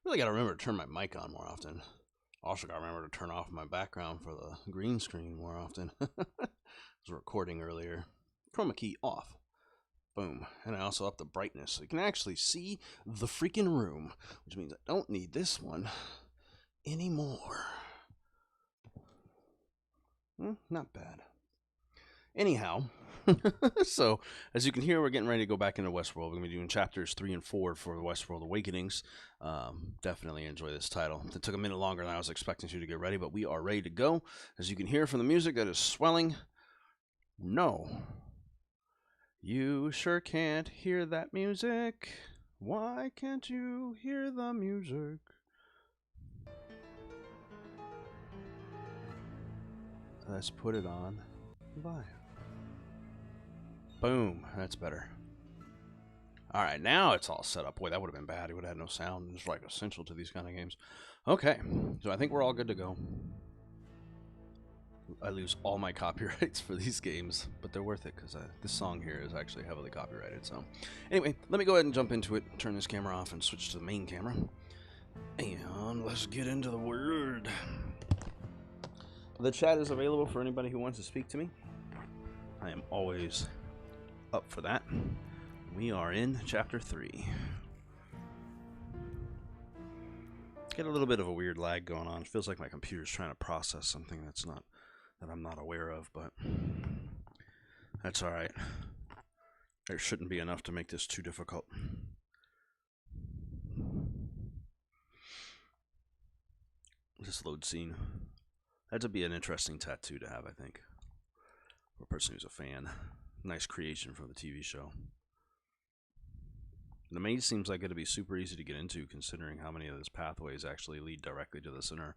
Really got to remember to turn my mic on more often. Also got to remember to turn off my background for the green screen more often. I was recording earlier. Chroma key off. Boom. And I also up the brightness so you can actually see the freaking room, which means I don't need this one anymore. Not bad. Anyhow, so as you can hear, we're getting ready to go back into Westworld. We're going to be doing chapters 3 and 4 for the Westworld Awakenings. Definitely enjoy this title. It took a minute longer than I was expecting to get ready, but we are ready to go. As you can hear from the music that is swelling, no, you sure can't hear that music. Why can't you hear the music? Let's put it on live. Boom, that's better. All right, now it's all set up. Boy, that would have been bad. It would have had no sound. It's like essential to these kind of games. Okay, so I think we're all good to go. I lose all my copyrights for these games, but they're worth it because this song here is actually heavily copyrighted. So anyway, let me go ahead and jump into it, turn this camera off, and switch to the main camera. And let's get into the word. The chat is available for anybody who wants to speak to me. I am always up for that. We are in chapter 3. Get a little bit of a weird lag going on. It feels like my computer's trying to process something that I'm not aware of, but that's all right. There shouldn't be enough to make this too difficult. This load scene. That'd be an interesting tattoo to have, I think, for a person who's a fan. Nice creation from the TV show. The maze seems like it'd be super easy to get into, considering how many of those pathways actually lead directly to the center.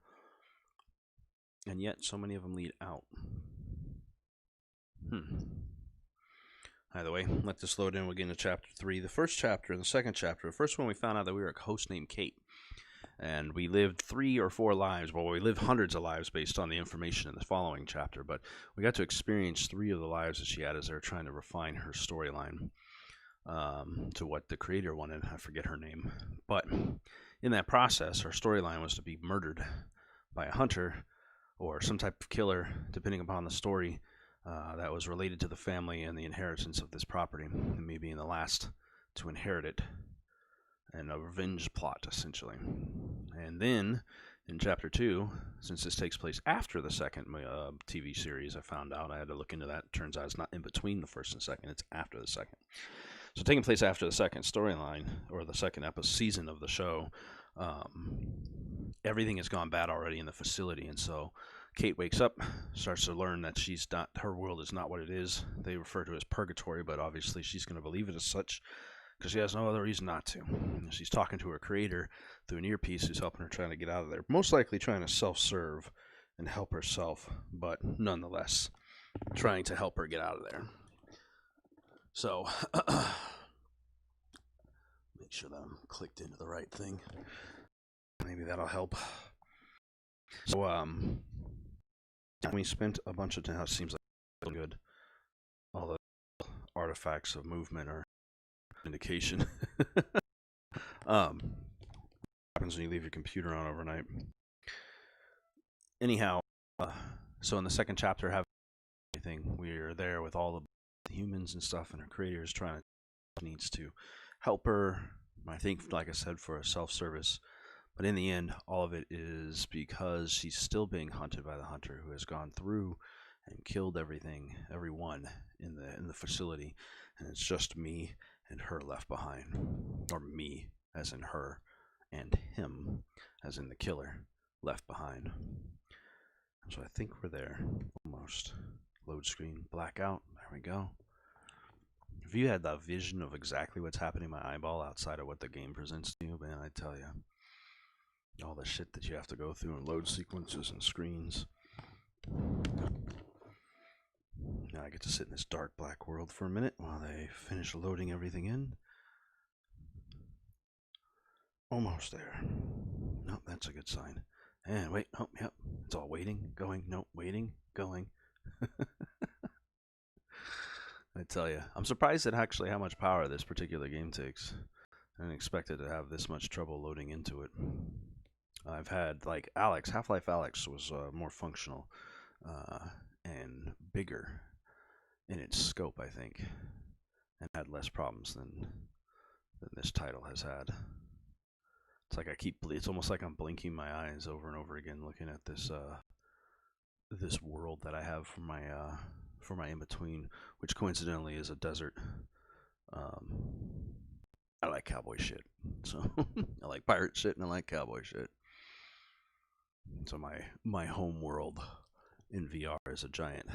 And yet, so many of them lead out. Either way, let this load in. We'll get into chapter 3. The first chapter and the second chapter. The first one, we found out that we were a host named Kate. And we lived 3 or 4 lives. Well, we lived hundreds of lives based on the information in the following chapter. But we got to experience 3 of the lives that she had as they were trying to refine her storyline to what the creator wanted. I forget her name. But in that process, her storyline was to be murdered by a hunter or some type of killer, depending upon the story, that was related to the family and the inheritance of this property, and me being the last to inherit it, and a revenge plot, essentially. And then, in Chapter 2, since this takes place after the second TV series, I found out, I had to look into that. Turns out it's not in between the first and second, it's after the second. So taking place after the second storyline, or the second season of the show, everything has gone bad already in the facility, and so Kate wakes up, starts to learn that her world is not what it is. They refer to it as purgatory, but obviously she's going to believe it as such because she has no other reason not to. And she's talking to her creator through an earpiece who's helping her trying to get out of there. Most likely trying to self-serve and help herself, but nonetheless trying to help her get out of there. So, make sure that I'm clicked into the right thing. Maybe that'll help. So, we spent a bunch of time. It seems like good. All the artifacts of movement are indication. Happens when you leave your computer on overnight. Anyhow, so in the second chapter, having everything, we're there with all the humans and stuff, and her creator is needs to help her. I think, like I said, for a self-service. But in the end, all of it is because she's still being hunted by the hunter who has gone through and killed everyone in the facility, and it's just me and her left behind, or me as in her, and him as in the killer left behind. So I think we're there almost. Load screen, blackout. There we go. If you had that vision of exactly what's happening in my eyeball outside of what the game presents to you, man, I tell you. All the shit that you have to go through in load sequences and screens. Now I get to sit in this dark black world for a minute while they finish loading everything in. Almost there. Nope, that's a good sign. And wait, oh, yep, it's all waiting, going, nope, waiting, going. I tell you, I'm surprised at actually how much power this particular game takes. I didn't expect it to have this much trouble loading into it. I've had, like, Half-Life Alyx was more functional and bigger in its scope, I think, and had less problems than this title has had. It's like it's almost like I'm blinking my eyes over and over again looking at this this world that I have for my in-between, which coincidentally is a desert. I like cowboy shit, so I like pirate shit and I like cowboy shit. So my home world in VR is a giant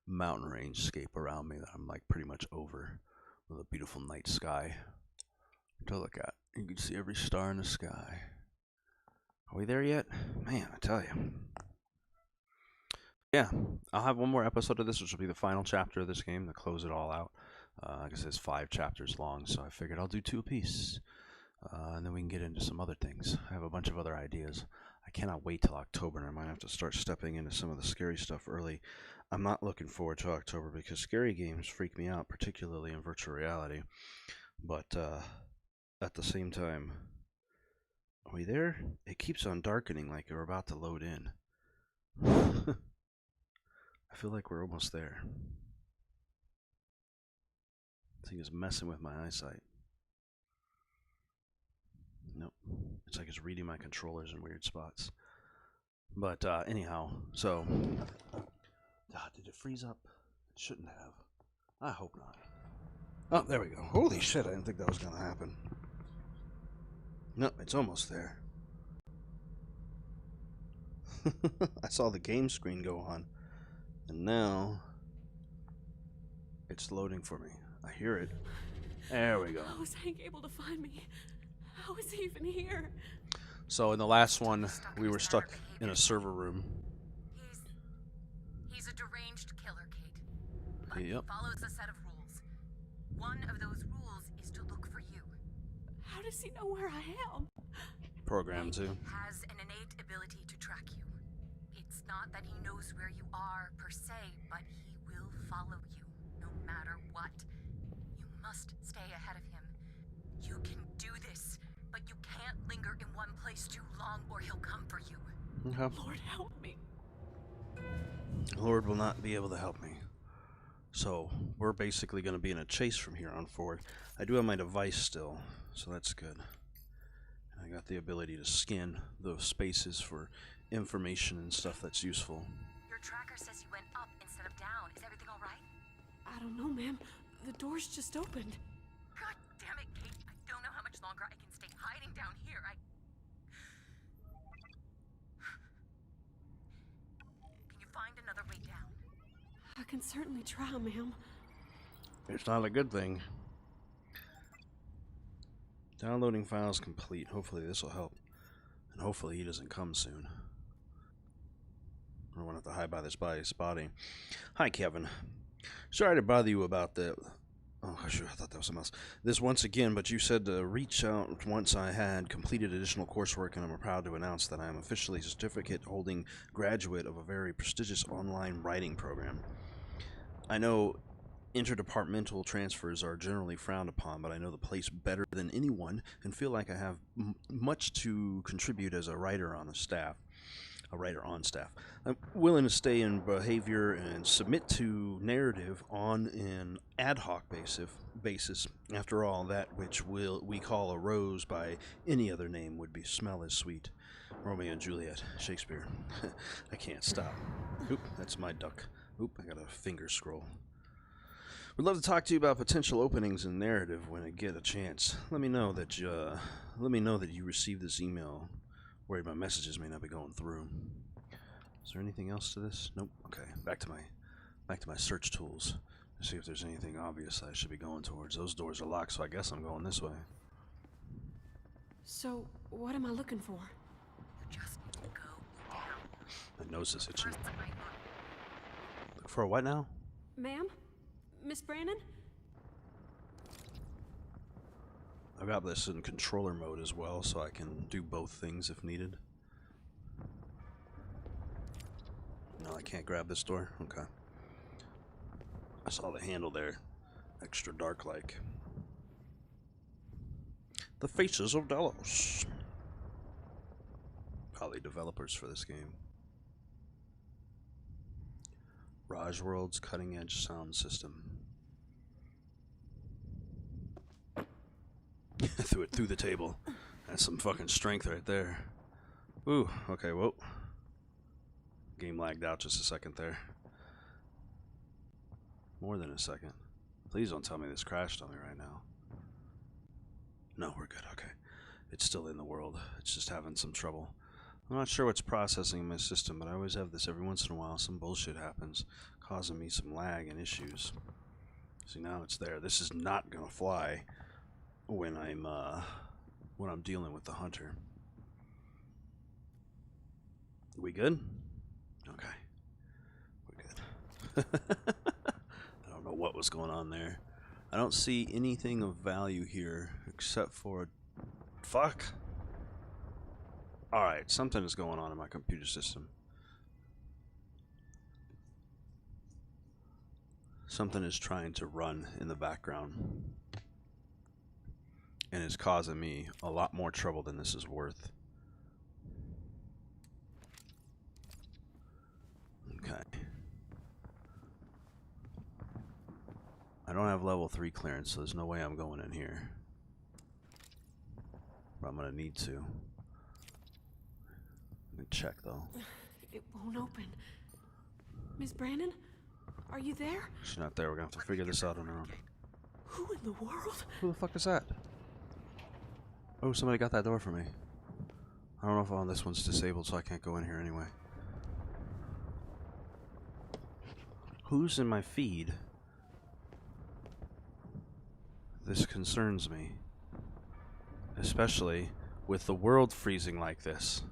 mountain range scape around me that I'm like pretty much over, with a beautiful night sky to look at. You can see every star in the sky. Are we there yet? Man, I tell you. Yeah, I'll have one more episode of this, which will be the final chapter of this game to close it all out. Like I said, it's 5 chapters long, so I figured I'll do 2 apiece. And then we can get into some other things. I have a bunch of other ideas. I cannot wait till October, and I might have to start stepping into some of the scary stuff early. I'm not looking forward to October because scary games freak me out, particularly in virtual reality. But at the same time, are we there? It keeps on darkening like we're about to load in. I feel like we're almost there. This thing is messing with my eyesight. Nope. It's like it's reading my controllers in weird spots. But anyhow, so... did it freeze up? It shouldn't have. I hope not. Oh, there we go. Holy shit, I didn't think that was going to happen. Nope, it's almost there. I saw the game screen go on. And now... it's loading for me. I hear it. There we go. How was Hank able to find me? How is he even here? So in the last one, we were stuck in a server room. He's a deranged killer, Kate. But Yep. he follows a set of rules. One of those rules is to look for you. How does he know where I am? Program to. Has an innate ability to track you. It's not that he knows where you are per se, but he will follow you no matter what. You must stay ahead of him. You can do this, but you can't linger in one place too long or he'll come for you. Okay. Lord, help me. Lord will not be able to help me. So we're basically going to be in a chase from here on forward. I do have my device still, so that's good. And I got the ability to scan those spaces for information and stuff that's useful. Your tracker says you went up instead of down. Is everything all right? I don't know, ma'am. The door's just opened. God damn it, Kate. I don't know how much longer I can stay hiding down here. Can you find another way down? I can certainly try, ma'am. It's not a good thing. Downloading files complete. Hopefully this will help. And hopefully he doesn't come soon. I don't want to have to hide by this body. Hi, Kevin. Sorry to bother you about the... oh, sure, I thought that was something else. This once again, but you said to reach out once I had completed additional coursework, and I'm proud to announce that I am officially a certificate-holding graduate of a very prestigious online writing program. I know interdepartmental transfers are generally frowned upon, but I know the place better than anyone and feel like I have much to contribute as a writer on staff. I'm willing to stay in behavior and submit to narrative on an ad hoc basis. After all, that which we call a rose by any other name would be smell as sweet. Romeo and Juliet, Shakespeare. I can't stop. Oop, that's my duck. Oop, I got a finger scroll. Would love to talk to you about potential openings in narrative when I get a chance. Let me know that you received this email. Worried my messages may not be going through. Is there anything else to this? Nope. Okay. Back to my search tools to see if there's anything obvious I should be going towards. Those doors are locked, so I guess I'm going this way. So, what am I looking for? Just go down. My nose is itching. First, I know. Look for a what now? Ma'am? Miss Brandon? I've got this in controller mode as well, so I can do both things if needed. No, I can't grab this door? Okay. I saw the handle there. Extra dark like. The Faces of Delos. Probably developers for this game. Rajworld's cutting edge sound system. Threw it through the table. That's some fucking strength right there. Ooh, okay, whoa. Game lagged out just a second there. More than a second. Please don't tell me this crashed on me right now. No, we're good, okay. It's still in the world. It's just having some trouble. I'm not sure what's processing in my system, but I always have this every once in a while. Some bullshit happens, causing me some lag and issues. See, now it's there. This is not gonna fly when I'm dealing with the hunter. We good? Okay. We're good. I don't know what was going on there. I don't see anything of value here except for... Fuck! Alright, something is going on in my computer system. Something is trying to run in the background. And it's causing me a lot more trouble than this is worth. Okay. I don't have level 3 clearance, so there's no way I'm going in here. But I'm gonna need to. Let me check though. It won't open. Miss Brandon? Are you there? She's not there. We're gonna have to figure this out on our own. Who in the world? Who the fuck is that? Oh, somebody got that door for me. I don't know if this one's disabled, so I can't go in here anyway. Who's in my feed? This concerns me. Especially with the world freezing like this.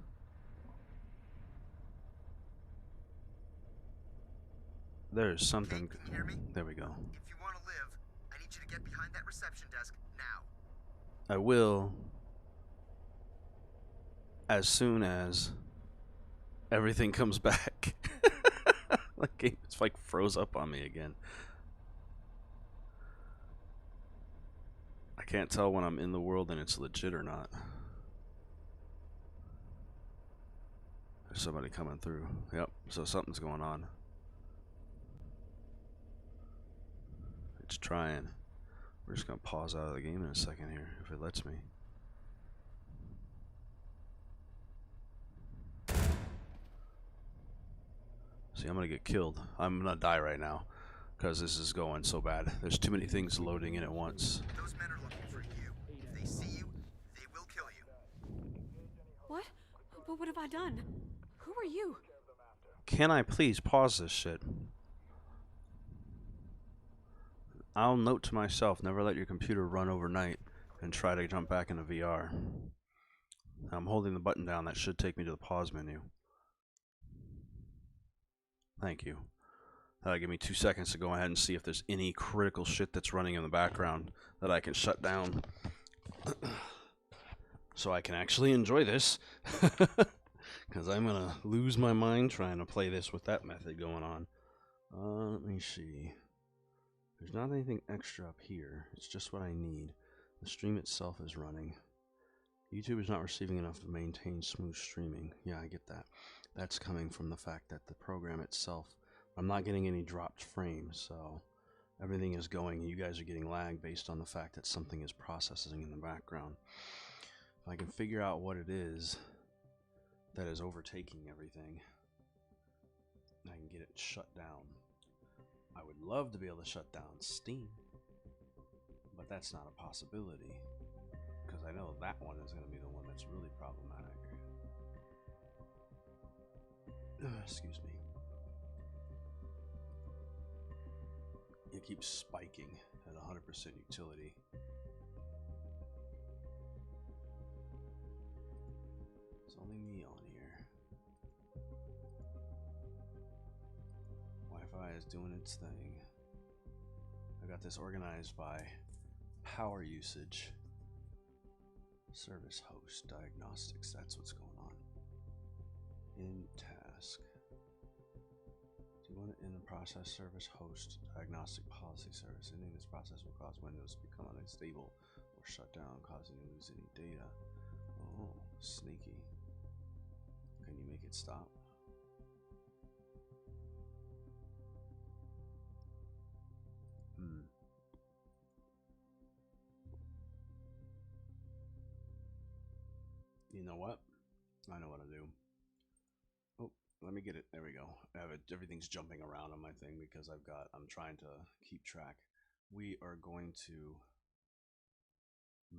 There's something... Can you hear me? There we go. If you want to live, I need you to get behind that reception desk now. I will... as soon as everything comes back. Like, it's like froze up on me again. I can't tell when I'm in the world and it's legit or not. There's somebody coming through. Yep, so something's going on. It's trying. We're just gonna pause out of the game in a second here, if it lets me. See, I'm gonna get killed. I'm gonna die right now because this is going so bad. There's too many things loading in at once. Those men are looking for you. If they see you, they will kill you. What? But what have I done? Who are you? Can I please pause this shit? I'll note to myself, never let your computer run overnight and try to jump back into VR. I'm holding the button down. That should take me to the pause menu. Thank you. That'll give me 2 seconds to go ahead and see if there's any critical shit that's running in the background that I can shut down. So I can actually enjoy this. Because I'm going to lose my mind trying to play this with that method going on. Let me see. There's not anything extra up here. It's just what I need. The stream itself is running. YouTube is not receiving enough to maintain smooth streaming. Yeah, I get that. That's coming from the fact that the program itself, I'm not getting any dropped frames, so everything is going. You guys are getting lag based on the fact that something is processing in the background. If I can figure out what it is that is overtaking everything, I can get it shut down. I would love to be able to shut down Steam, but that's not a possibility, because I know that one is going to be the one that's really problematic. Excuse me. It keeps spiking at 100% utility. It's only me on here. Wi-Fi is doing its thing. I got this organized by power usage. Service host diagnostics, that's what's going on. In task. Do you want it in the process service host diagnostic policy service? Ending this process will cause Windows to become unstable or shut down, causing you to lose any data. Oh, sneaky. Can you make it stop? You know what? I know what to do. Oh, let me get it. There we go. I have it. Everything's jumping around on my thing because I'm trying to keep track. We are going to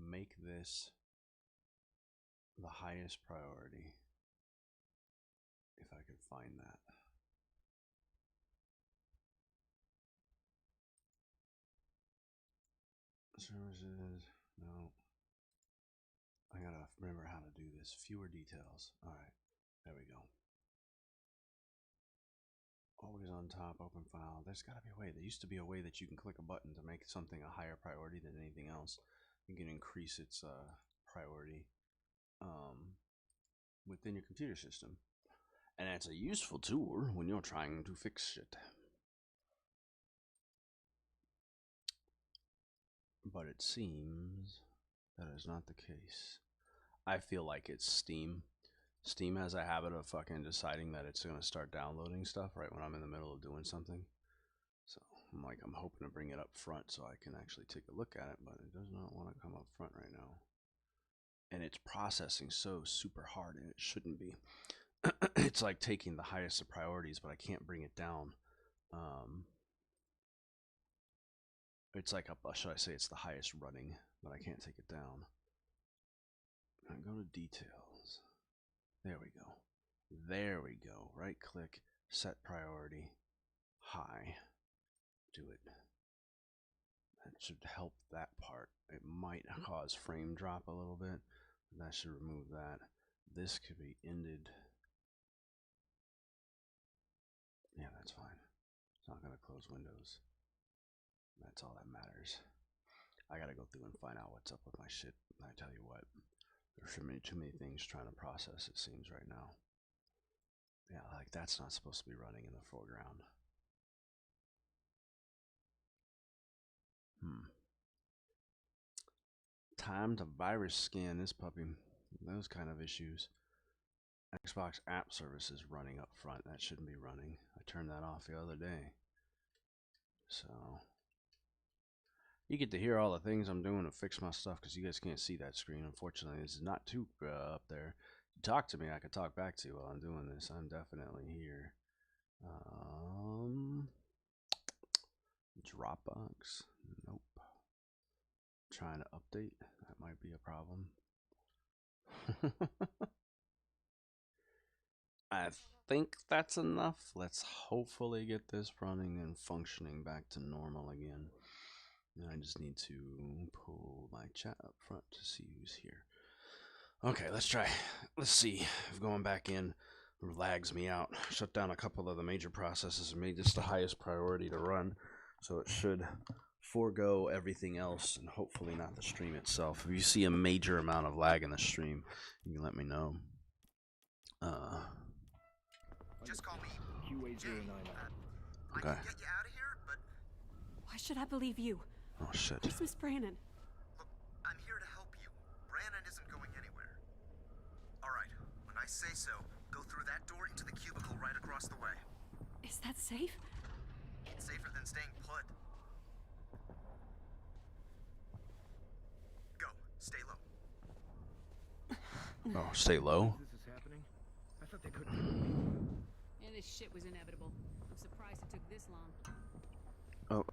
make this the highest priority. If I can find that. Services, no. I gotta remember how to do this. Fewer details. Alright, there we go. Always on top, open file. There's gotta be a way. There used to be a way that you can click a button to make something a higher priority than anything else. You can increase its priority within your computer system. And it's a useful tool when you're trying to fix shit. But it seems that is not the case. I feel like it's Steam. Steam has a habit of fucking deciding that it's going to start downloading stuff right when I'm in the middle of doing something. So I'm hoping to bring it up front so I can actually take a look at it, but it does not want to come up front right now. And it's processing so super hard, and it shouldn't be. It's like taking the highest of priorities, but I can't bring it down. It's like should I say it's the highest running, but I can't take it down. I go to details. There we go. There we go. Right click, set priority, high. Do it. That should help that part. It might cause frame drop a little bit. But that should remove that. This could be ended. Yeah, that's fine. It's not going to close Windows. That's all that matters. I gotta go through and find out what's up with my shit. I tell you what, there's too many things trying to process, it seems, right now. Yeah, like that's not supposed to be running in the foreground. Time to virus scan this puppy. Those kind of issues. Xbox app services running up front. That shouldn't be running. I turned that off the other day. So you get to hear all the things I'm doing to fix my stuff because you guys can't see that screen. Unfortunately, this is not too up there. You talk to me, I could talk back to you while I'm doing this. I'm definitely here. Dropbox. Nope. Trying to update. That might be a problem. I think that's enough. Let's hopefully get this running and functioning back to normal again. And I just need to pull my chat up front to see who's here. Okay, let's try. Let's see if going back in lags me out. Shut down a couple of the major processes and made this the highest priority to run. So it should forego everything else and hopefully not the stream itself. If you see a major amount of lag in the stream, you can let me know. Just call me QA099. I can get you out of here, but Why should I believe you? Oh shit. Where's Miss Brannon? look, I'm here to help you. Brannon isn't going anywhere. Alright, when I say so, go through that door into the cubicle right across the way. Is that safe? It's safer than staying put. Go, stay low. Oh, stay low. This is happening? I thought they couldn't. Yeah, this shit was inevitable. I'm surprised it took this long. Oh.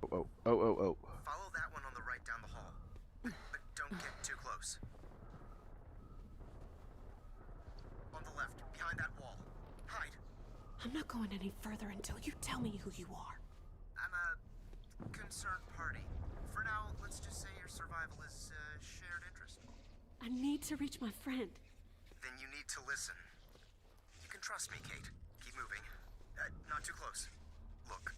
Follow that one on the right down the hall. But don't get too close. On the left, behind that wall. Hide. I'm not going any further until you tell me who you are. I'm a concerned party. For now, let's just say your survival is a shared interest. I need to reach my friend. Then you need to listen. You can trust me, Kate. Keep moving. Not too close. Look,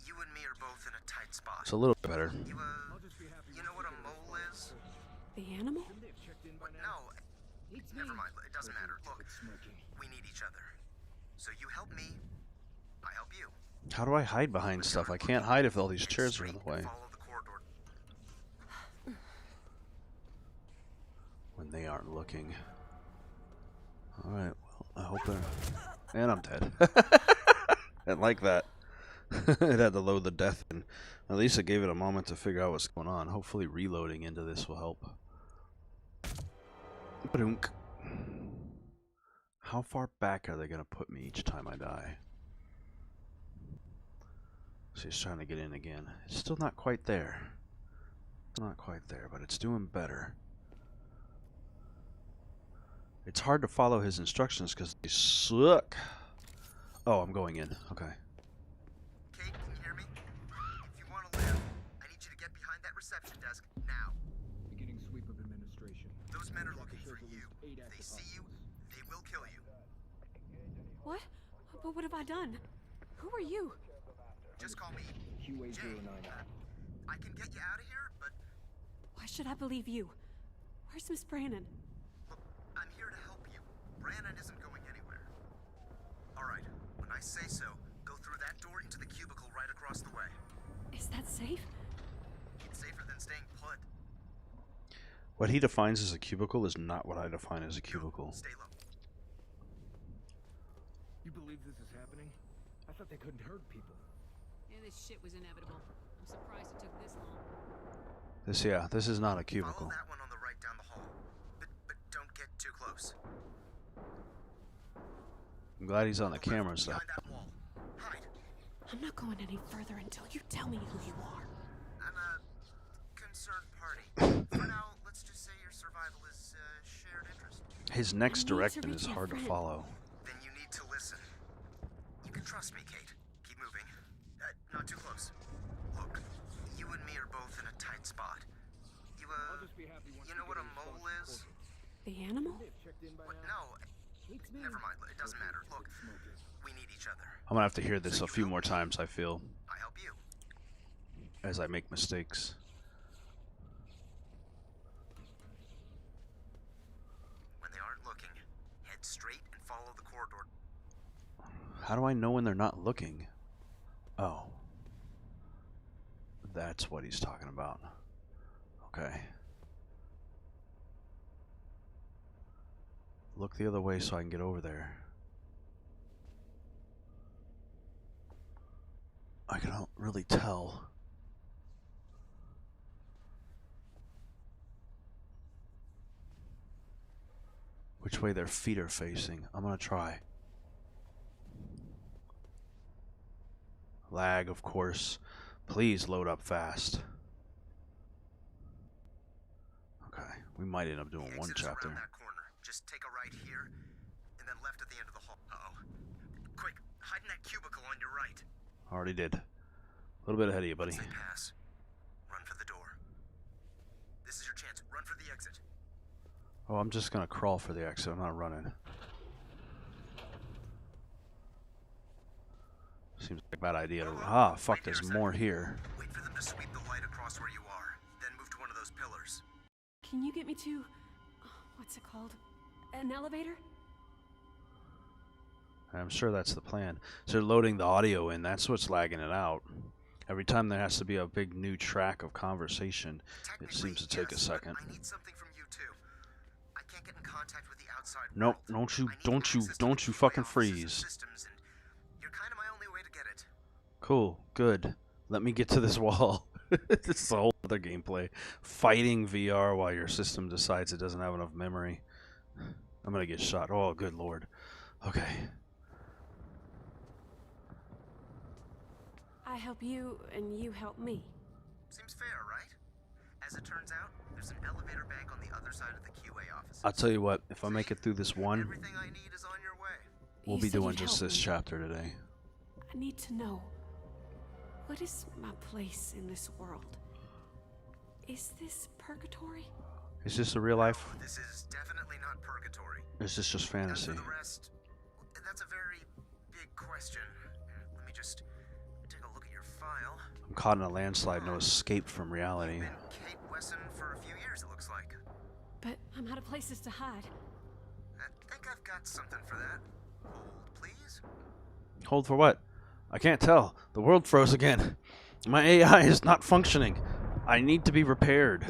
you and me are both in a tight spot. It's a little bit better. You know what a mole is? The animal? What? No. Never mind. It doesn't matter. Look, we need each other. So you help me, I help you. How do I hide behind stuff? I can't hide if all these chairs are in the way. Follow the corridor. When they aren't looking. Alright, well, I hope they're... And I'm dead. I like that. It had to load the death in. At least it gave it a moment to figure out what's going on. Hopefully reloading into this will help. Ba-dunk. How far back are they going to put me each time I die? So he's trying to get in again. It's still not quite there. It's not quite there, but it's doing better. It's hard to follow his instructions because they suck. Oh, I'm going in. Okay. Kate, can you hear me? If you want to live, I need you to get behind that reception desk now. Beginning sweep of administration. Those men are looking for you. If they see you, they will kill you. What? But what have I done? Who are you? Just call me QA09. Jay. I can get you out of here, but Why should I believe you? Where's Miss Brannon? look, I'm here to help you. Brannon isn't going anywhere. All right, when I say so, go through that door into the cubicle right across the way. Is that safe? It's safer than staying put. What he defines as a cubicle is not what I define as a cubicle. Stay low. You believe this is happening? I thought they couldn't hurt people. Yeah, this shit was inevitable. I'm surprised it took this long. This is not a Follow cubicle. that one on the right down the hall. But don't get too close. I'm glad he's on the camera stuff. Behind that wall. Hide. I'm not going any further until you tell me who you are. I'm a concerned party. For now, let's just say your survival is shared interest. His I next need to directive reach is my hard to friend. follow. Then you need to listen. You can trust me, Kate. Keep moving. Not too close. Look, you and me are both in a tight spot. You, I'll just be happy once you we know what get a a mole response is? from The animal? They've checked in by What? now. No, It's me. never mind. It doesn't matter. Look, Smoking. we need each other. I'm gonna have to hear this a few more times, I feel, I help you. as I make mistakes. When they aren't looking, head straight and follow the corridor. How do I know when they're not looking? Oh. That's what he's talking about. Okay. Look the other way so I can get over there. I can't really tell. Which way their feet are facing. I'm gonna try. Lag, of course. Please load up fast. Okay, we might end up doing The one exit is chapter. around that corner. Just take a right here, and then left at the end of the hall. Uh-oh. Quick, hide in that cubicle on your right. Already did. A little bit ahead of you, buddy. Once they pass, run for the door. This is your chance. Run for the exit. Oh, I'm just gonna crawl for the exit. I'm not running. Seems like a bad idea to... Ah, fuck, there's more here. Wait for them to sweep the light across where you are. Then move to one of those pillars. Can you get me to... what's it called? An elevator? I'm sure that's the plan. So they're loading the audio in. That's what's lagging it out. Every time there has to be a big new track of conversation, it seems to take a Technically, second. I need something from you too. I can't get in contact with the outside Nope, world. don't you I need access to don't the you QA fucking offices and freeze. systems, and you're kind of my only way to get it. Cool, good. Let me get to this wall. This is a whole other gameplay. Fighting VR while your system decides it doesn't have enough memory. I'm gonna get shot. Oh, good lord. Okay. I help you, and you help me. Seems fair, right? As it turns out, there's an elevator bank on the other side of the QA office. I'll tell you what, if I make it through this one, Everything I need is on your way. we'll You be said doing you'd just help this me. chapter today. I need to know. What is my place in this world? Is this purgatory? Is this a real life? No, this is definitely not purgatory. Is this just As fantasy? for the rest, that's a very big question. Let me just take a look at your file. I'm caught in a landslide, no escape from reality. You've been Kate Wesson for a few years, it looks like. But I'm out of places to hide. I think I've got something for that. Hold, please. Hold for what? I can't tell. The world froze again. My AI is not functioning. I need to be repaired.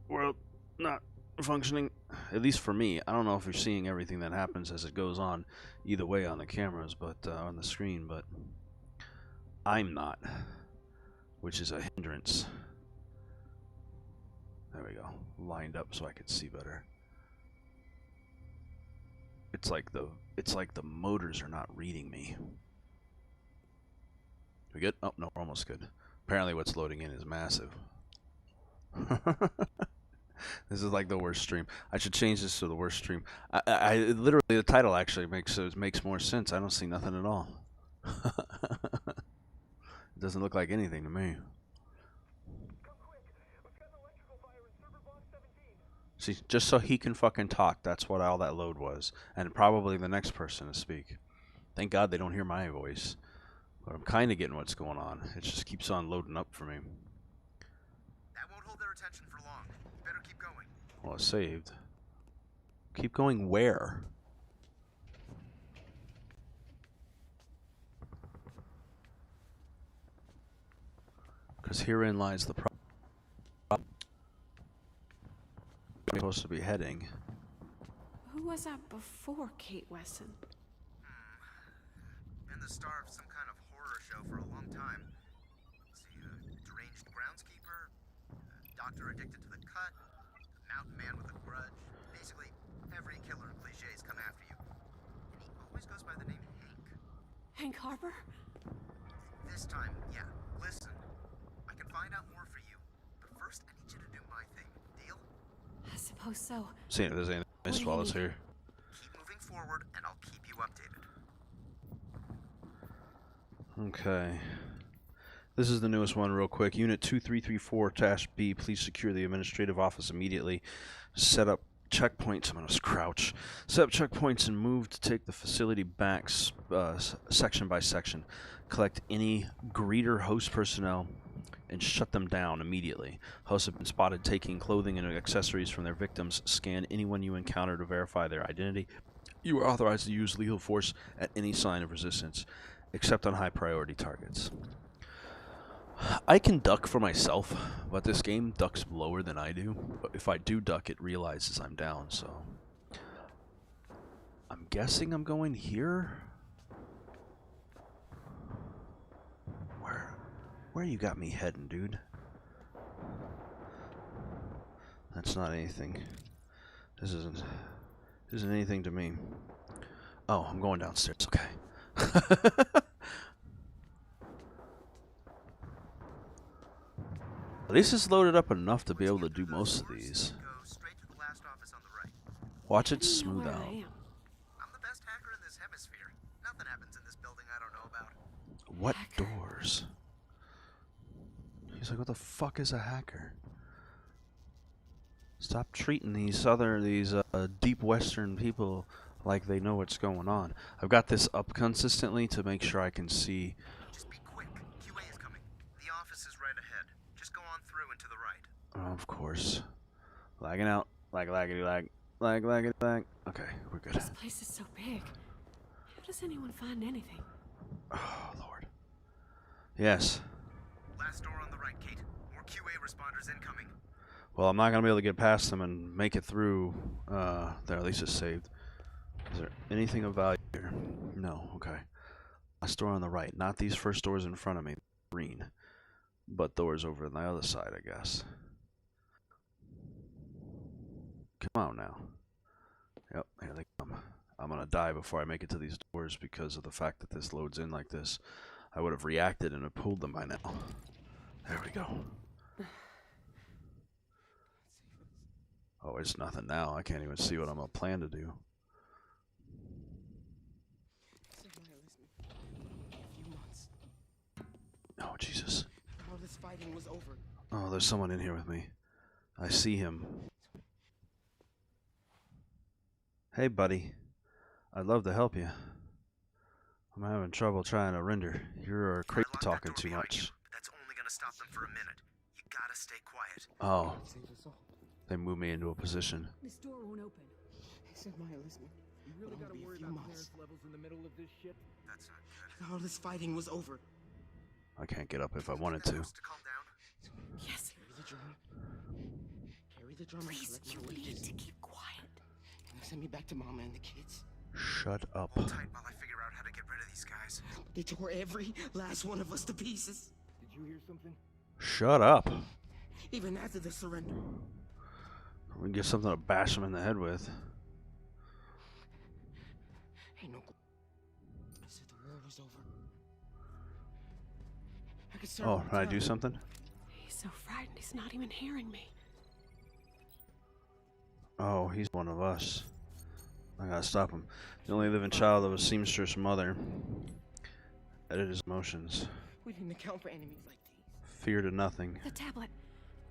World not functioning. At least for me. I don't know if you're seeing everything that happens as it goes on, either way on the cameras, but on the screen. But I'm not, which is a hindrance. There we go. Lined up so I can see better. It's like the motors are not reading me. We good? Oh no, we're almost good. Apparently, what's loading in is massive. This is like the worst stream. I should change this to the worst stream. I literally, the title actually makes more sense. I don't see nothing at all. It doesn't look like anything to me. See, just so he can fucking talk. That's what all that load was, and probably the next person to speak. Thank God they don't hear my voice. But I'm kind of getting what's going on. It just keeps on loading up for me. That won't hold their attention for long. You better keep going. Well, it's saved. Keep going where? Because herein lies the problem. We're supposed to be heading. Who was that before Kate Wesson? Been the star of some kind of horror show for a long time. See, deranged groundskeeper, doctor addicted to the cut, mountain man with a grudge. Basically, every killer cliches come after you. And he always goes by the name Hank. Hank Harper? This time, yeah. Listen, I can find out more for you. But first, I need you to do my thing. Deal? I suppose so. See if there's anything missed while it's here. Keep moving forward, and I'll keep you updated. Okay. This is the newest one real quick. Unit 2334-B, please secure the administrative office immediately. Set up checkpoints. I'm going to crouch. Set up checkpoints and move to take the facility back section by section. Collect any greeter host personnel and shut them down immediately. Hosts have been spotted taking clothing and accessories from their victims. Scan anyone you encounter to verify their identity. You are authorized to use lethal force at any sign of resistance, except on high priority targets. I can duck for myself, but this game ducks lower than I do. But if I do duck, it realizes I'm down, so I'm guessing I'm going here. Where you got me heading, dude? That's not anything. This isn't anything to me. Oh, I'm going downstairs. Okay. At least it's loaded up enough to be able to do most of these. Go straight to the last office on the right. Watch it I don't know smooth where out. I am. I'm the best hacker in this hemisphere. Nothing happens in this building I don't know about. What doors? He's like, what the fuck is a hacker? Stop treating these deep Western people like they know what's going on. I've got this up consistently to make sure I can see. Just be quick. QA is coming. The office is right ahead. Just go on through and to the right. Oh, of course. Lagging out. Laggity lag. Laggity lag. Okay, we're good. This place is so big. How does anyone find anything? Oh, Lord. Yes. Last door on the right, Kate. More QA responders incoming. Well, I'm not going to be able to get past them and make it through. There, at least it's saved. Is there anything of value here? No, okay. Last door on the right. Not these first doors in front of me. Green. But doors over on the other side, I guess. Come on now. Yep, here they come. I'm going to die before I make it to these doors because of the fact that this loads in like this. I would have reacted and have pulled them by now. There we go. Oh, it's nothing now. I can't even see what I'm going to plan to do. Oh, Jesus. All this fighting was over. Oh, there's someone in here with me. I see him. Hey, buddy. I'd love to help you. I'm having trouble trying to render. You're crazy talking too much. That's only gonna stop them for a minute. You gotta stay quiet. Oh. They moved me into a position. This door won't open. He said, Maya, listen. You really gotta worry about clearance levels in the middle of this shit? That's not good. All this fighting was over. I can't get up if I wanted to. To calm down. Yes. drum. Carry the drum. Please, collect you my need wages, to keep quiet. and send me back to Mama and the kids. Shut up. Hold tight while I figure out how to get rid of these guys. They tore every last one of us to pieces. Did you hear something? Shut up. Even after the surrender. We can get something to bash him in the head with. Ain't no. I said the war was over. I could serve Oh, him can I do time. something? He's so frightened he's not even hearing me. Oh, he's one of us. I gotta stop him. The only living child of a seamstress mother. Edit his emotions. We didn't account for enemies like these. Fear to nothing. The tablet.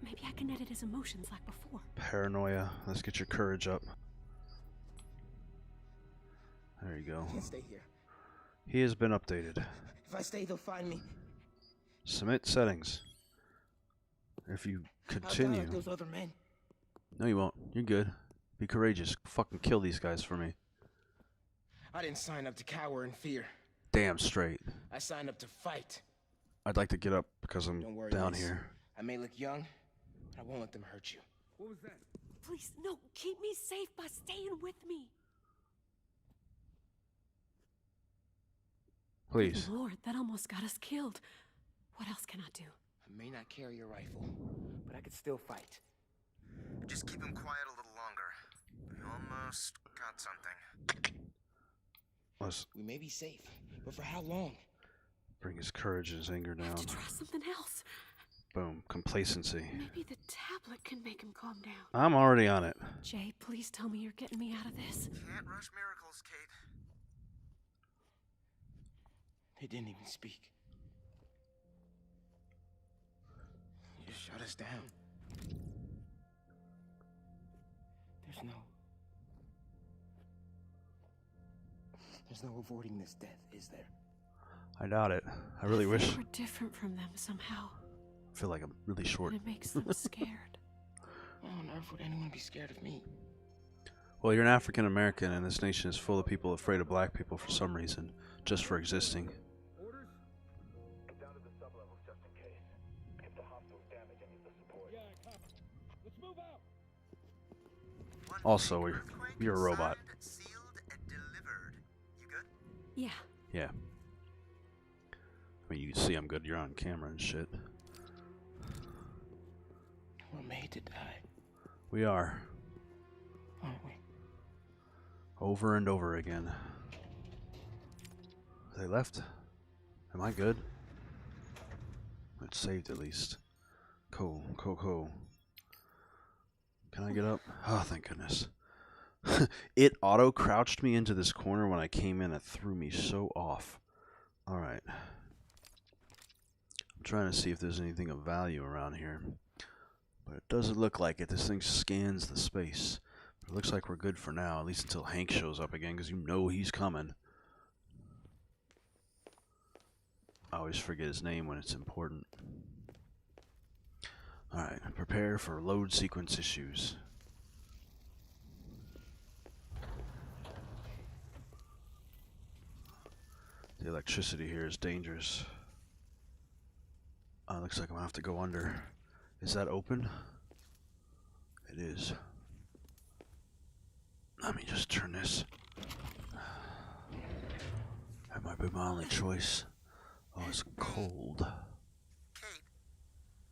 Maybe I can edit his emotions like before. Paranoia. Let's get your courage up. There you go. I can't stay here. He has been updated. If I stay, they'll find me. Submit settings. If you I'll die continue. like those other men. No, you won't. You're good. Be courageous. Fucking kill these guys for me. I didn't sign up to cower in fear. Damn straight. I signed up to fight. I'd like to get up because I'm Don't worry, down Liz. here. I may look young, but I won't let them hurt you. What was that? Please, no, keep me safe by staying with me. Please. Good Lord, that almost got us killed. What else can I do? I may not carry a rifle, but I could still fight. Just keep him quiet a little longer. We almost got something. Let's We may be safe, but for how long? bring his courage and his anger I have down. to try something else. Boom. Complacency. Maybe the tablet can make him calm down. I'm already on it. Jay, please tell me you're getting me out of this. Can't rush miracles, Kate. They didn't even speak. You just shut us down. There's no avoiding this death, is there? I doubt it. I really wish. We're different from them somehow. I feel like I'm really short. And it makes them scared. Why on earth would anyone be scared of me? Well, you're an African American, and this nation is full of people afraid of black people for some reason, just for existing. Orders? Down to the sublevels just in case. If the hostiles damage any of the support. Yeah, copy. Let's move out. Also, you're a robot. Signed, sealed, and delivered. You good? Yeah. Yeah. I mean, you can see I'm good. You're on camera and shit. We're made to die, We are. aren't we? Over and over again. They left? Am I good? It's saved at least. Cool, cool, cool. Can I get up? Oh, thank goodness. It auto-crouched me into this corner when I came in. It threw me so off. Alright. I'm trying to see if there's anything of value around here. But it doesn't look like it. This thing scans the space. But it looks like we're good for now, at least until Hank shows up again, because you know he's coming. I always forget his name when it's important. Alright, prepare for load sequence issues. The electricity here is dangerous. Looks like I'm gonna have to go under. Is that open? It is. Let me just turn this. That might be my only choice. Oh, it's cold. Kate,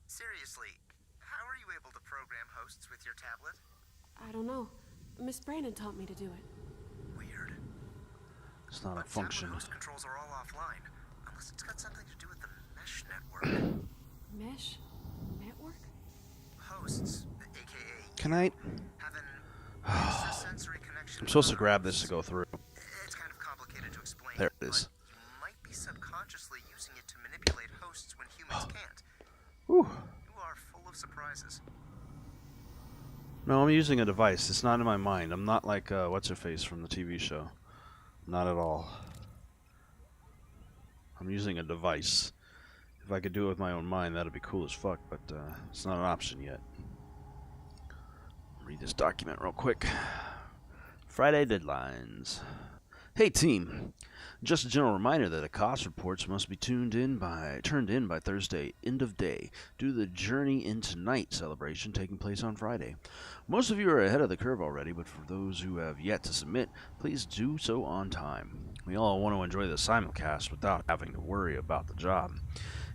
seriously, how are you able to program hosts with your tablet? I don't know. Miss Brandon taught me to do it. Weird. It's not a But function. tablet host controls are all offline, unless it's got something to do with the mesh network. Mesh? Network? Hosts, aka Can I? have an extrasensory connection. I'm supposed to grab this to go through. It's kind of complicated to explain. There it is. But you might be subconsciously using it to manipulate hosts when humans can't. Whew. You are full of surprises. No, I'm using a device. It's not in my mind. I'm not like what's-her-face from the TV show. Not at all. I'm using a device. If I could do it with my own mind, that'd be cool as fuck, but it's not an option yet. Read this document real quick. Friday deadlines. Hey team, just a general reminder that the cost reports must be turned in by Thursday, end of day, due to the Journey into Night celebration taking place on Friday. Most of you are ahead of the curve already, but for those who have yet to submit, please do so on time. We all want to enjoy the simulcast without having to worry about the job.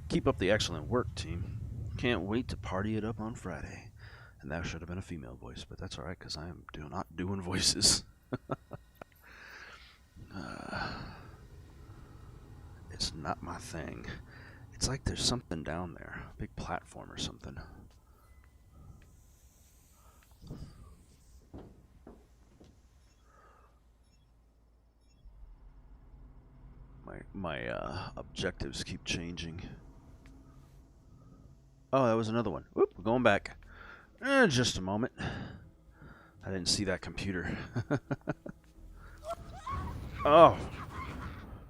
Keep up the excellent work, team. Can't wait to party it up on Friday. And that should have been a female voice, but that's alright, because I am not doing voices. It's not my thing. It's like there's something down there. A big platform or something. My objectives keep changing. Oh, that was another one. Whoop, we're going back. Just a moment. I didn't see that computer. Oh,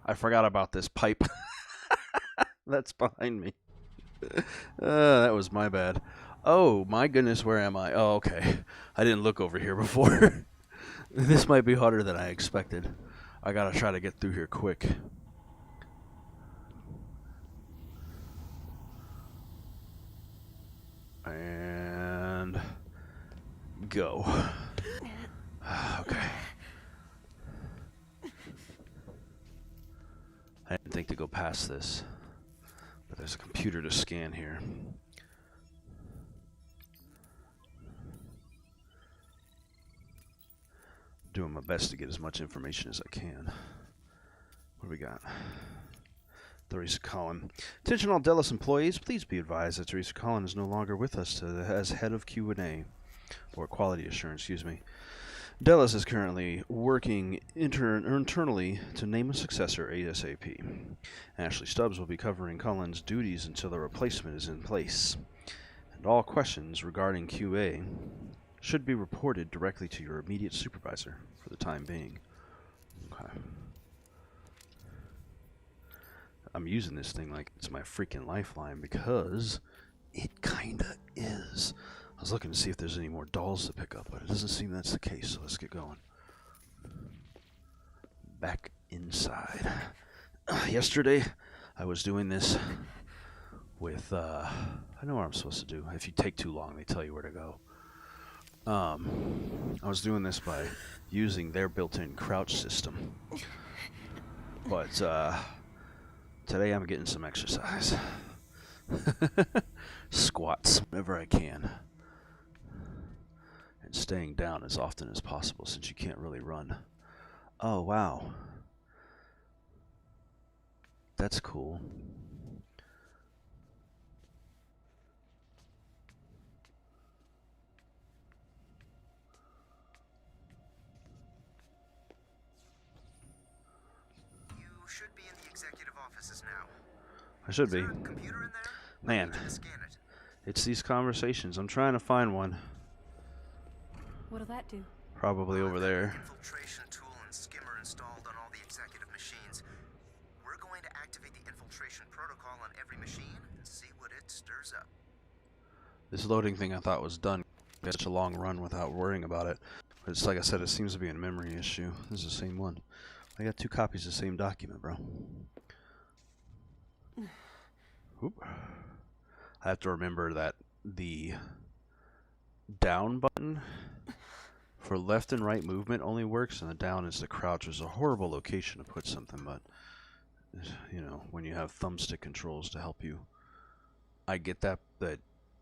I forgot about this pipe. That's behind me. That was my bad. Oh, my goodness, where am I? Oh, okay. I didn't look over here before. This might be harder than I expected. I gotta try to get through here quick. And go. Okay. I didn't think to go past this, but there's a computer to scan here. Doing my best to get as much information as I can. What do we got? Theresa Collin. Attention all Delos employees, please be advised that Theresa Collin is no longer with us as head of Q&A, or quality assurance, excuse me. Delos is currently working internally to name a successor ASAP. Ashley Stubbs will be covering Cullen's duties until the replacement is in place. And all questions regarding QA should be reported directly to your immediate supervisor for the time being. Okay. I'm using this thing like it's my freaking lifeline because it kinda is. I was looking to see if there's any more dolls to pick up, but it doesn't seem that's the case, so let's get going. Back inside. Yesterday, I was doing this with, I know what I'm supposed to do. If you take too long, they tell you where to go. I was doing this by using their built-in crouch system. But, today I'm getting some exercise. Squats whenever I can. And staying down as often as possible since you can't really run. Oh, wow. That's cool. You should be in the executive offices now. I should Is be. there a computer in there? Man, I need to scan it. it's these conversations. I'm trying to find one. What'll that do? Probably over I've got an there. infiltration tool and skimmer installed on all the executive machines. We're going to activate the infiltration protocol on every machine and see what it stirs up. This loading thing I thought was done. It's such a long run without worrying about it. But it's like I said, it seems to be a memory issue. This is the same one. I got 2 copies of the same document, bro. Oop. I have to remember that the down button for left and right movement only works, and the down is the crouch. It's a horrible location to put something, but you know, when you have thumbstick controls to help you, I get that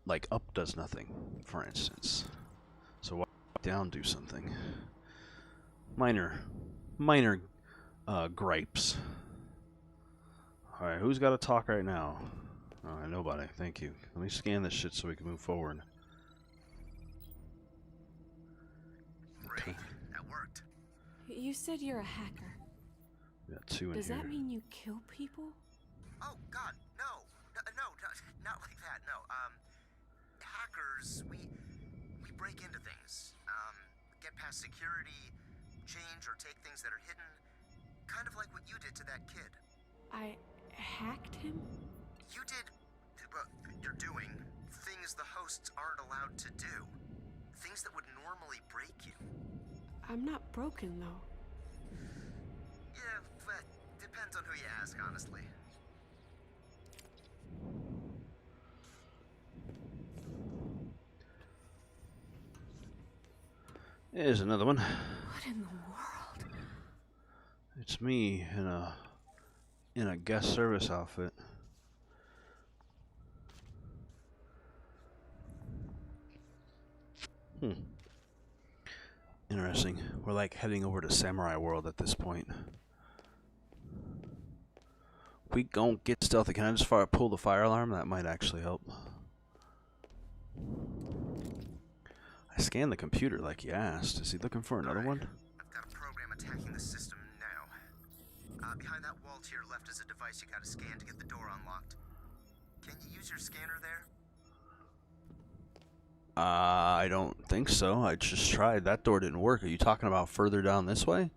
like up does nothing, for instance. So why down do something? Minor gripes. All right, who's got to talk right now? All right, nobody. Thank you. Let me scan this shit so we can move forward. Great, that worked. You said you're a hacker. We got 2 in Does here. that mean you kill people? Oh God, no, not like that. No, hackers, we break into things, get past security, change or take things that are hidden, kind of like what you did to that kid. I hacked him? You did, well, you're doing things the hosts aren't allowed to do, things that would normally break you. I'm not broken, though. Yeah, but depends on who you ask, honestly. Here's another one. What in the world? It's me in a guest service outfit. Interesting. We're like heading over to Samurai World at this point. We gon' get stealthy. Can I just pull the fire alarm? That might actually help. I scanned the computer like you asked. Is he looking for another one? I've got a program attacking the system now. Behind that wall to your left is a device you gotta scan to get the door unlocked. Can you use your scanner there? I don't think so. I just tried. That door didn't work. Are you talking about further down this way?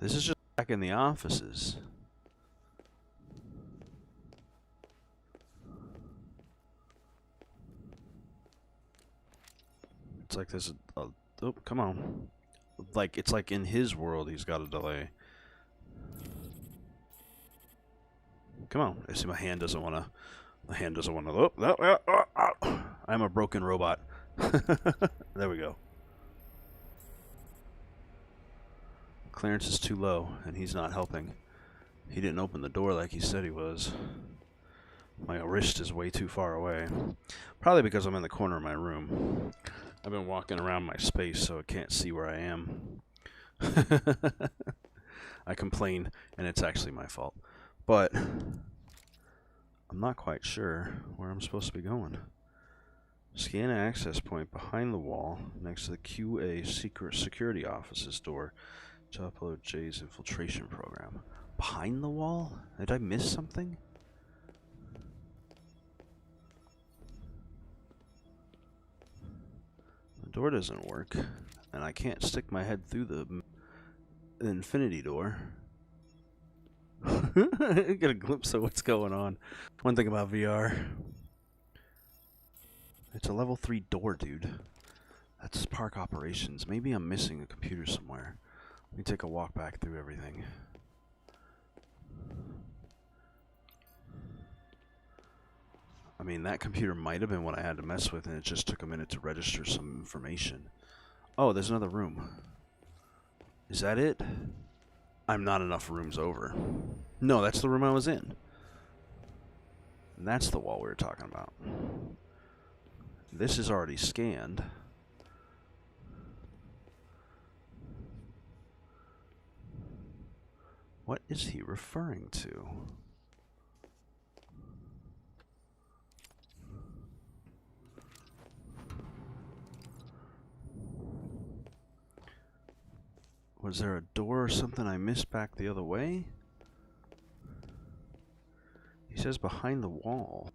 This is just back in the offices. It's like there's a oh, come on. Like, it's like in his world he's got a delay. Come on. I see my hand doesn't want to... My hand doesn't want to... I'm a broken robot. There we go. Clearance is too low, and he's not helping. He didn't open the door like he said he was. My wrist is way too far away. Probably because I'm in the corner of my room. I've been walking around my space, so it can't see where I am. I complain, and it's actually my fault. But I'm not quite sure where I'm supposed to be going. Scan access point behind the wall next to the QA security office's door to upload Jay's infiltration program. Behind the wall? Did I miss something? The door doesn't work, and I can't stick my head through the infinity door. Get a glimpse of what's going on. One thing about VR. It's a level 3 door, dude. That's park operations. Maybe I'm missing a computer somewhere. Let me take a walk back through everything. I mean, that computer might have been what I had to mess with, and it just took a minute to register some information. Oh, there's another room. Is that it? I'm not enough rooms over. No, that's the room I was in. And that's the wall we were talking about. This is already scanned. What is he referring to? Was there a door or something I missed back the other way? He says behind the wall.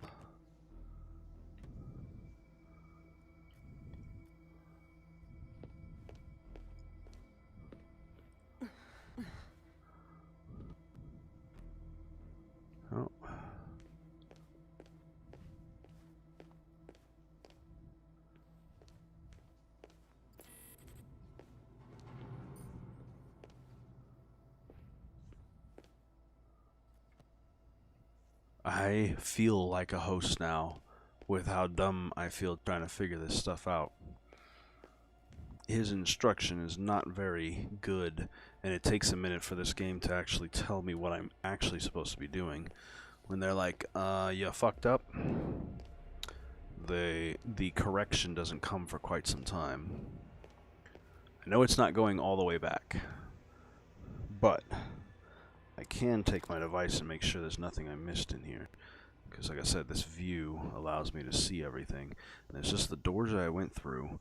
Oh. I feel like a host now with how dumb I feel trying to figure this stuff out. His instruction is not very good, and it takes a minute for this game to actually tell me what I'm actually supposed to be doing. When they're like, you fucked up, the correction doesn't come for quite some time. I know it's not going all the way back, but I can take my device and make sure there's nothing I missed in here. Because like I said, this view allows me to see everything. And it's just the doors that I went through,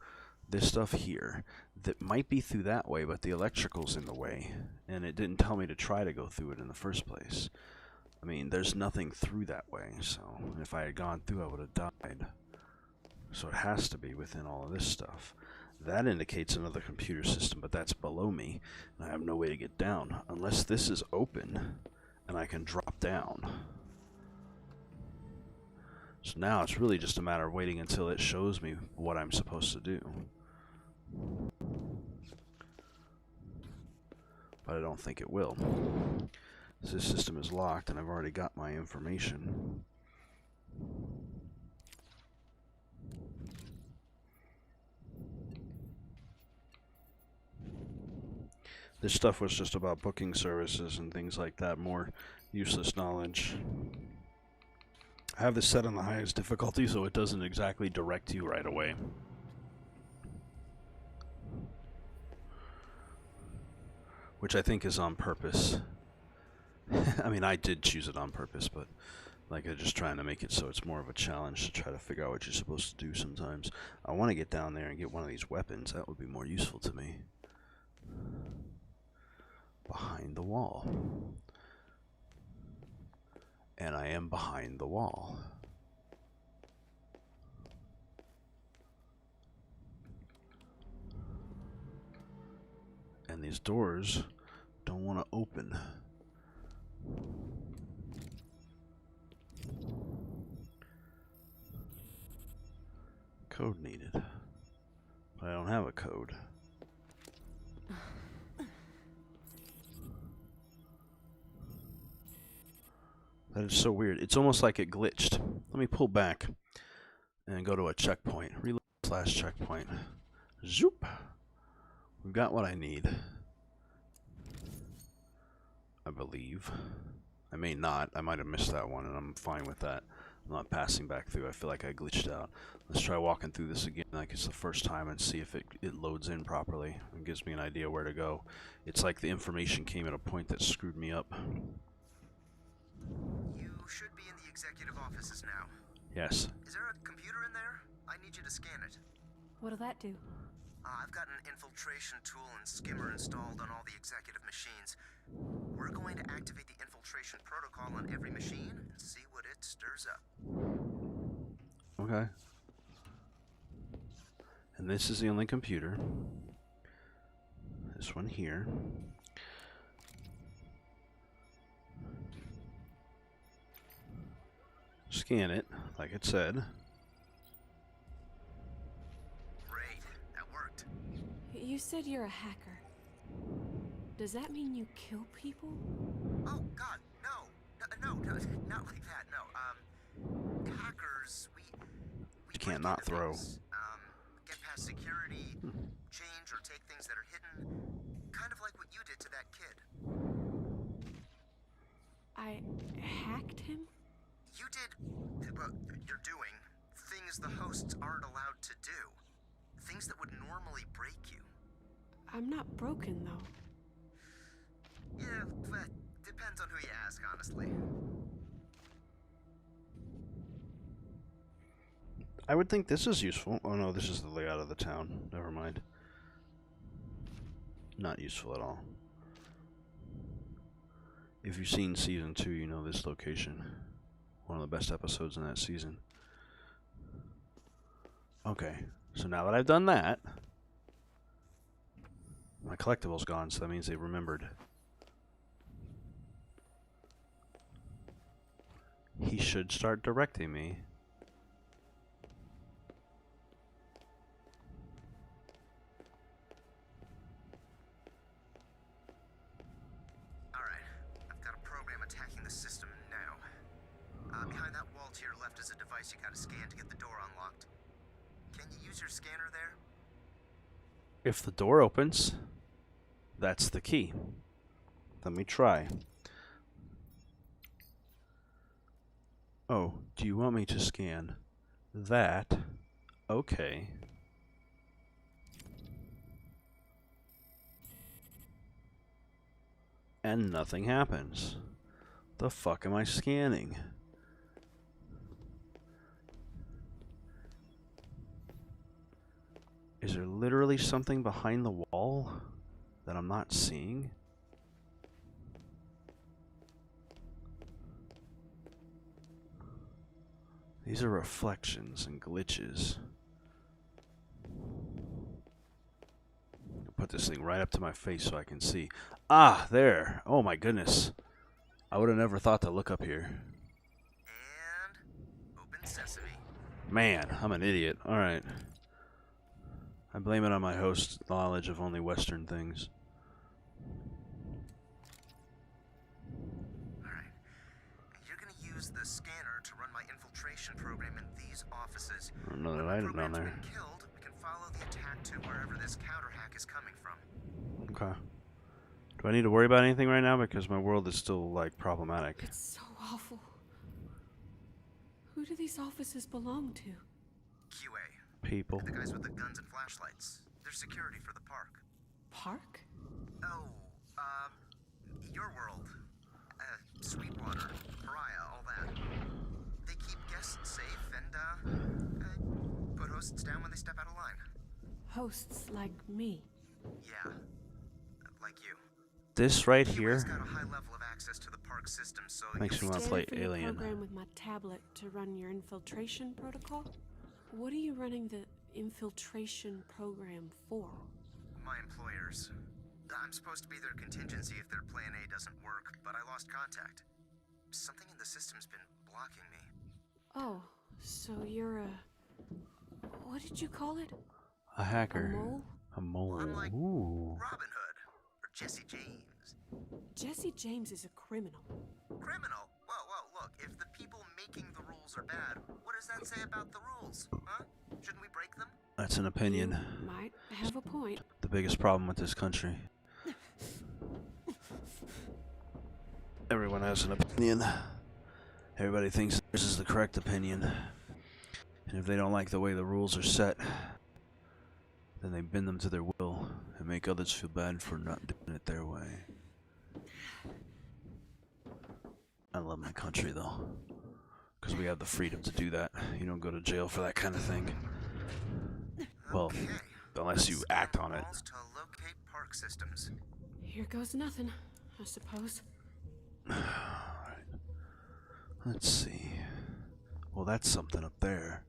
this stuff here, that might be through that way, but the electrical's in the way. And it didn't tell me to try to go through it in the first place. I mean, there's nothing through that way, so if I had gone through, I would have died. So it has to be within all of this stuff. That indicates another computer system, but that's below me, and I have no way to get down, unless this is open, and I can drop down. So now it's really just a matter of waiting until it shows me what I'm supposed to do. but I don't think it will. This system is locked, and I've already got my information. This stuff was just about booking services and things like that, more useless knowledge. I have this set on the highest difficulty so it doesn't exactly direct you right away. Which I think is on purpose. I mean, I did choose it on purpose, but like I'm just trying to make it so it's more of a challenge to try to figure out what you're supposed to do sometimes. I want to get down there and get one of these weapons. That would be more useful to me. Behind the wall. And I am behind the wall. And these doors don't want to open. Code needed. But I don't have a code. That is so weird. It's almost like it glitched. Let me pull back and go to a checkpoint. Reload / checkpoint. Zoop. We've got what I need. I believe. I may not. I might have missed that one, and I'm fine with that. I'm not passing back through. I feel like I glitched out. Let's try walking through this again like it's the first time and see if it loads in properly and gives me an idea where to go. It's like the information came at a point that screwed me up. You should be in the executive offices now. Yes. Is there a computer in there? I need you to scan it. What'll that do? I've got an infiltration tool and skimmer installed on all the executive machines. We're going to activate the infiltration protocol on every machine and see what it stirs up. Okay. And this is the only computer. This one here. Scan it, like it said. Great, that worked. You said you're a hacker. Does that mean you kill people? Oh, God, no. No, not like that, no. Hackers, we You can't not throw. Get past security, change or take things that are hidden. Kind of like what you did to that kid. I hacked him? You did, well, you're doing things the hosts aren't allowed to do. Things that would normally break you. I'm not broken, though. Yeah, but depends on who you ask, honestly. I would think this is useful. Oh no, this is the layout of the town. Never mind. Not useful at all. If you've seen season 2, you know this location. One of the best episodes in that season. Okay, so now that I've done that, my collectible's gone, so that means they remembered. He should start directing me. Alright, I've got a program attacking the system now. Behind that wall to your left is a device you gotta scan to get the door unlocked. Can you use your scanner there? If the door opens, that's the key. Let me try. Oh, do you want me to scan that? Okay. And nothing happens. The fuck am I scanning? Is there literally something behind the wall that I'm not seeing? These are reflections and glitches. I'll put this thing right up to my face so I can see. Ah, there. Oh my goodness. I would have never thought to look up here. And open sesame. Man, I'm an idiot. Alright. I blame it on my host's knowledge of only Western things. use the scanner to run my infiltration program in these offices. Another When the item down program's there. been killed, we can follow the attack to wherever this counter-hack is coming from. Okay. Do I need to worry about anything right now? Because my world is still, like, problematic. It's so awful. Who do these offices belong to? QA. People. The guys with the guns and flashlights. They're security for the park. Park? Oh, your world. Sweetwater, Pariah, all that. They keep guests safe and, put hosts down when they step out of line. Hosts like me. Yeah. Like you. This right QA's here got a high level of access to the park system, so makes me you'll want to see play Scanning for your Alien. program with my tablet to run your infiltration protocol? What are you running the infiltration program for? my employers. I'm supposed to be their contingency if their plan A doesn't work, but I lost contact. Something in the system's been blocking me. Oh, so you're a... what did you call it? A hacker. A mole? A mole. I'm like Ooh. Robin Hood or Jesse James. Jesse James is a criminal. Criminal? Whoa, look, if the people making the rules are bad, what does that say about the rules? Huh? Shouldn't we break them? That's an opinion. You might have a point. The biggest problem with this country. Everyone has an opinion. Everybody thinks this is the correct opinion. And if they don't like the way the rules are set, then they bend them to their will and make others feel bad for not doing it their way. I love my country though, because we have the freedom to do that. You don't go to jail for that kind of thing. Well, Okay. unless you act on it. Calls to locate park systems. Here goes nothing, I suppose. Alright. Let's see. Well, that's something up there.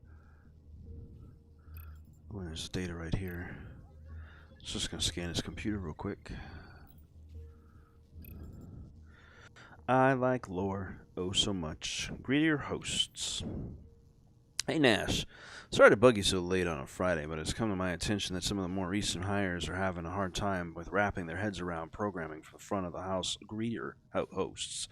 Oh, there's data right here. It's just gonna scan his computer real quick. I like lore oh so much. Greedier hosts. Hey Nash, sorry to bug you so late on a Friday, but it's come to my attention that some of the more recent hires are having a hard time with wrapping their heads around programming for the front of the house greedier hosts.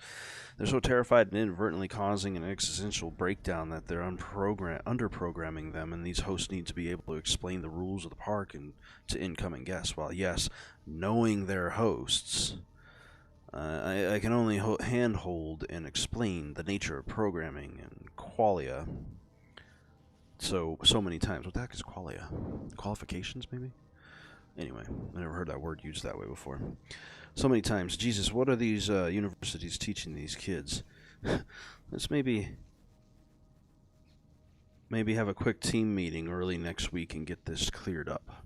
They're so terrified and inadvertently causing an existential breakdown that they're under-programming them, and these hosts need to be able to explain the rules of the park and to incoming guests. While yes, knowing their hosts, I can only handhold and explain the nature of programming and qualia. So many times. What the heck is qualia? Qualifications, maybe? Anyway, I never heard that word used that way before. So many times. Jesus, what are these universities teaching these kids? Let's maybe have a quick team meeting early next week and get this cleared up.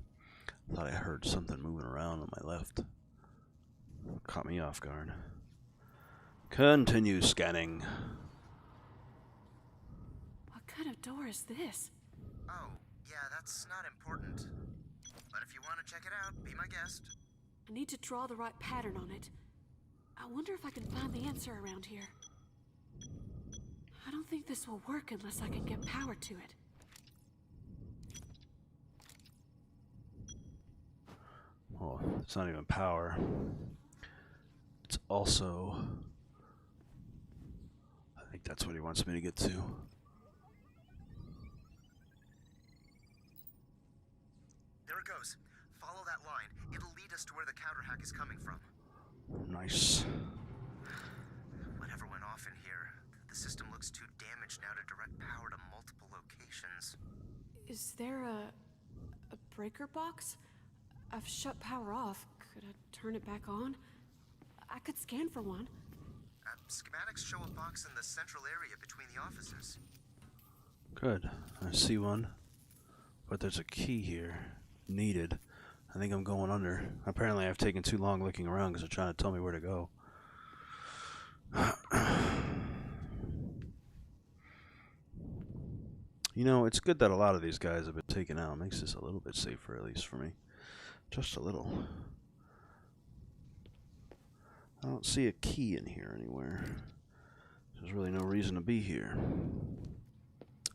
Thought I heard something moving around on my left. Caught me off guard. Continue scanning. What kind of door is this? Oh, yeah, that's not important. But if you want to check it out, be my guest. I need to draw the right pattern on it. I wonder if I can find the answer around here. I don't think this will work unless I can get power to it. Well, it's not even power. It's also... I think that's what he wants me to get to. There it goes. Follow that line. It'll lead us to where the counter hack is coming from. Nice. Whatever went off in here, the system looks too damaged now to direct power to multiple locations. Is there a breaker box? I've shut power off. Could I turn it back on? I could scan for one. Schematics show a box in the central area between the offices. Good. I see one. But there's a key here. Needed. I think I'm going under. Apparently I've taken too long looking around because they're trying to tell me where to go. You know, it's good that a lot of these guys have been taken out. It makes this a little bit safer, at least for me. Just a little. I don't see a key in here anywhere. There's really no reason to be here.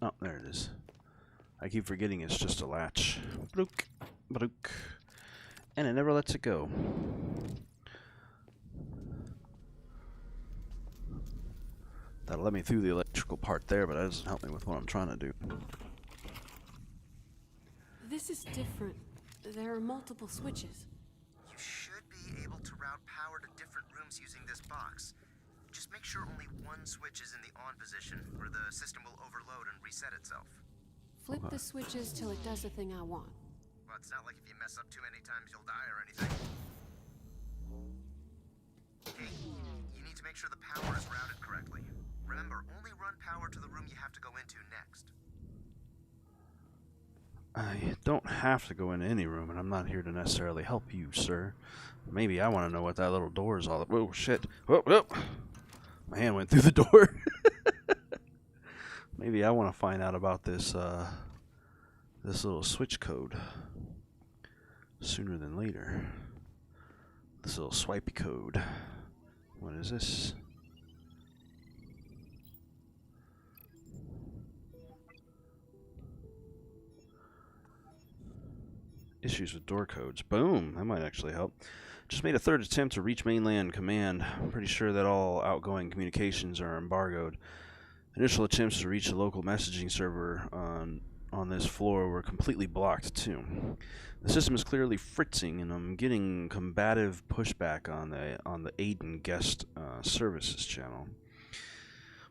Oh, there it is. I keep forgetting it's just a latch. Blook, blook. And it never lets it go. That'll let me through the electrical part there, but that doesn't help me with what I'm trying to do. This is different. There are multiple switches. You should be able to route power to different rooms using this box. Just make sure only one switch is in the on position, or the system will overload and reset itself. Flip the switches till it does the thing I want. Well, it's not like if you mess up too many times you'll die or anything. Hey, you need to make sure the power is routed correctly. Remember, only run power to the room you have to go into next. I don't have to go into any room, and I'm not here to necessarily help you, sir. Maybe I want to know what that little door is all about. Whoa, shit. Whoa, whoa. My hand went through the door. Maybe I want to find out about this, this little switch code sooner than later. This little swipey code. What is this? Issues with door codes. Boom! That might actually help. Just made a third attempt to reach mainland command. I'm pretty sure that all outgoing communications are embargoed. Initial attempts to reach the local messaging server on this floor were completely blocked too. The system is clearly fritzing, and I'm getting combative pushback on the Aiden guest services channel.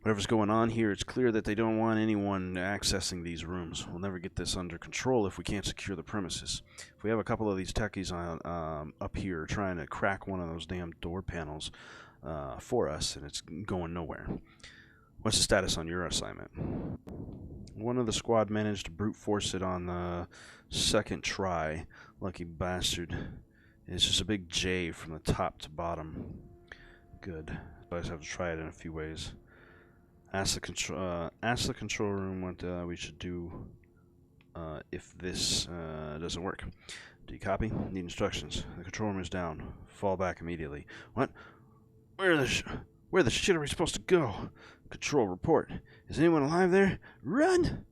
Whatever's going on here, it's clear that they don't want anyone accessing these rooms. We'll never get this under control if we can't secure the premises. If we have a couple of these techies on up here trying to crack one of those damn door panels for us, and it's going nowhere. What's the status on your assignment? One of the squad managed to brute force it on the second try. Lucky bastard. It's just a big J from the top to bottom. Good. So I just have to try it in a few ways. Ask the control room what we should do if this doesn't work. Do you copy? Need instructions. The control room is down. Fall back immediately. What? Where the shit are we supposed to go? Control report. Is anyone alive there? Run!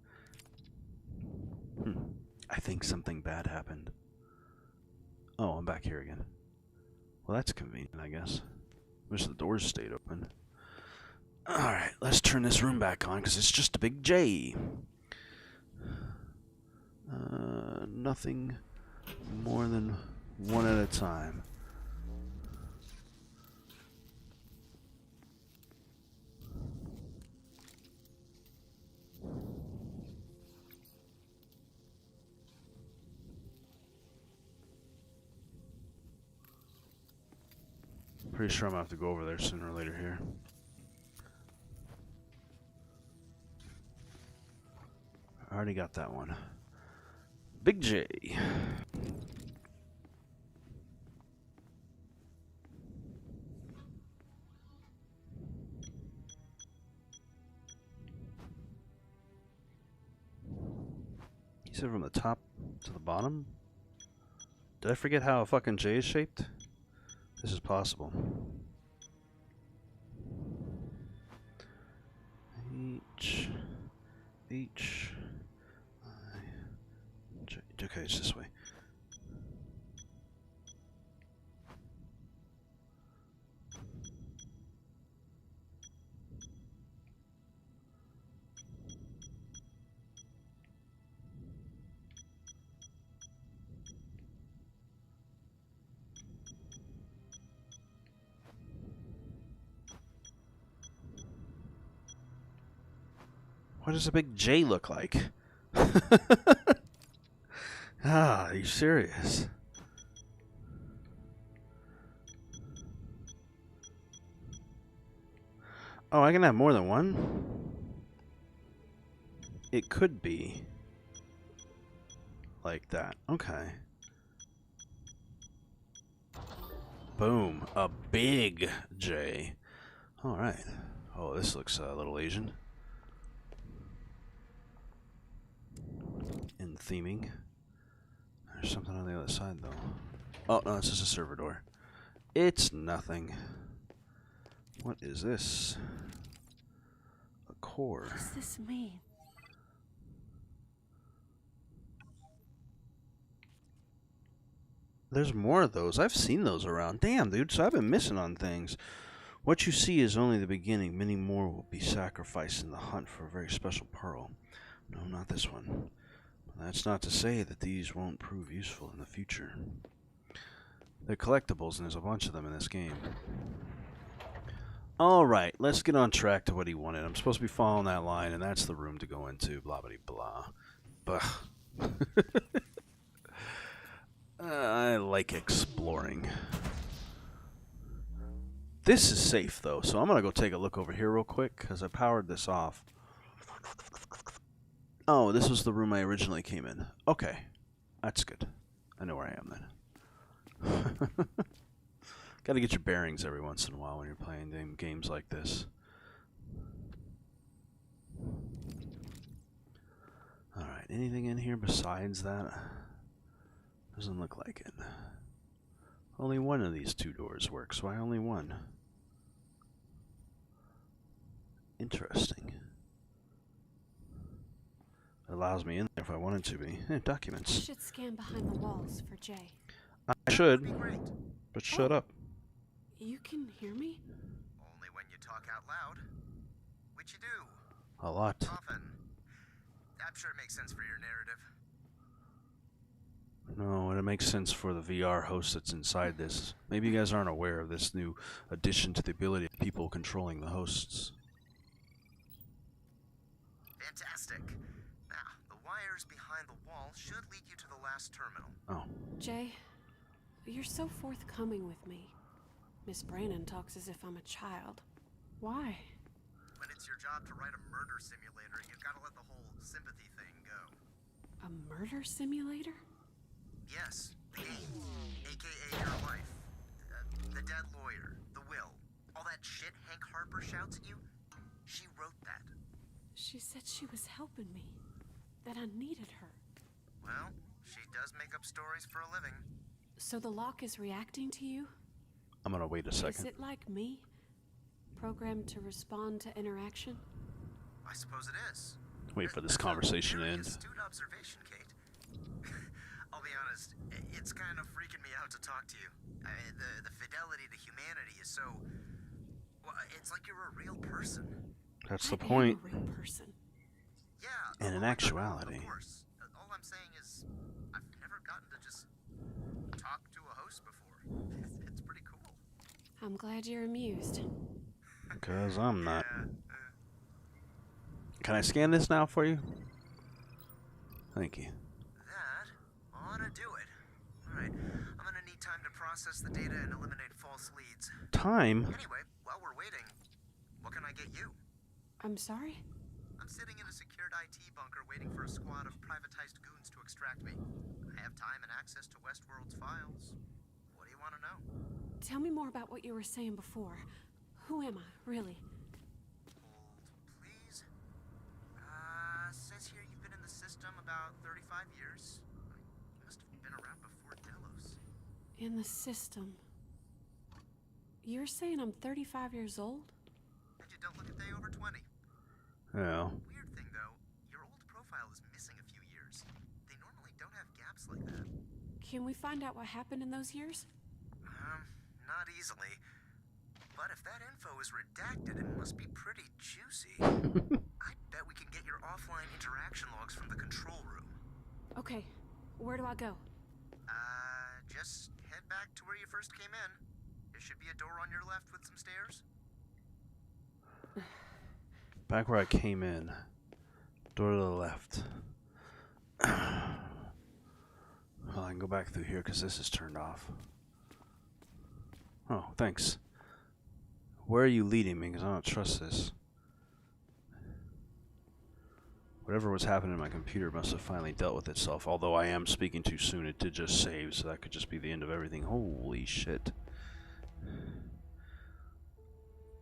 I think something bad happened. Oh, I'm back here again. Well, that's convenient, I guess. Wish the doors stayed open. Alright, let's turn this room back on, because it's just a big J. Nothing more than one at a time. Pretty sure I'm going to have to go over there sooner or later here. I already got that one. Big J. You said from the top to the bottom? Did I forget how a fucking J is shaped? This is possible. H, I, J. Okay, it's this way. What does a big J look like? Ah, are you serious? Oh, I can have more than one? It could be like that. Okay. Boom. A big J. Alright. Oh, this looks a little Asian. In theming. There's something on the other side, though. Oh, no, it's just a server door. It's nothing. What is this? A core. What does this mean? There's more of those. I've seen those around. Damn, dude, so I've been missing on things. What you see is only the beginning. Many more will be sacrificed in the hunt for a very special pearl. No, not this one. That's not to say that these won't prove useful in the future. They're collectibles, and there's a bunch of them in this game. Alright, let's get on track to what he wanted. I'm supposed to be following that line, and that's the room to go into. Blah, blah, blah. Bah. I like exploring. This is safe, though, so I'm going to go take a look over here real quick, because I powered this off. Oh, this was the room I originally came in. Okay. That's good. I know where I am then. Gotta get your bearings every once in a while when you're playing games like this. Alright, anything in here besides that? Doesn't look like it. Only one of these two doors works. Why only one? Interesting. It allows me in there if I wanted to be. Documents. I should scan behind the walls for Jay. I should, but shut up. You can hear me? Only when you talk out loud. Which you do. A lot. Often. I'm sure it makes sense for your narrative. No, and it makes sense for the VR host that's inside this. Maybe you guys aren't aware of this new addition to the ability of people controlling the hosts. Fantastic. Now, the wires behind the wall should lead you to the last terminal. Oh. Jay, you're so forthcoming with me. Miss Brannon talks as if I'm a child. Why? When it's your job to write a murder simulator, you've got to let the whole sympathy thing go. A murder simulator? Yes, the game, aka your life, the dead lawyer, the will, all that shit Hank Harper shouts at you, she wrote that. She said she was helping me, that I needed her. Well, she does make up stories for a living. So the lock is reacting to you? I'm gonna wait a second. Is it like me? Programmed to respond to interaction? I suppose it is. Wait for this conversation to end. Astute observation, Kate. I'll be honest, it's kind of freaking me out to talk to you. The fidelity to humanity is so... Well, it's like you're a real person. That's the I am point. a real person. Yeah. And in actuality. Of course. All I'm saying is, I've never gotten to just talk to a host before. It's pretty cool. I'm glad you're amused. Because I'm not. Yeah, Can I scan this now for you? Thank you. that ought to do it. Alright, I'm gonna need time to process the data and eliminate false leads. Time? Anyway, while we're waiting, what can I get you? I'm sorry? I'm sitting in a secured IT bunker waiting for a squad of privatized goons to extract me. I have time and access to Westworld's files. What do you want to know? Tell me more about what you were saying before. Who am I, really? Hold, please. Says here you've been in the system about 35 years. You must have been around before Delos. In the system. You're saying I'm 35 years old? And you don't look a day over 20. Yeah. Weird thing, though, your old profile is missing a few years. They normally don't have gaps like that. Can we find out what happened in those years? Not easily. But if that info is redacted, it must be pretty juicy. I bet we can get your offline interaction logs from the control room. Okay, where do I go? Just head back to where you first came in. There should be a door on your left with some stairs. Back where I came in. Door to the left. Well, I can go back through here because this is turned off. Oh, thanks. Where are you leading me? Because I don't trust this. Whatever was happening in my computer must have finally dealt with itself. Although I am speaking too soon, it did just save, so that could just be the end of everything. Holy shit.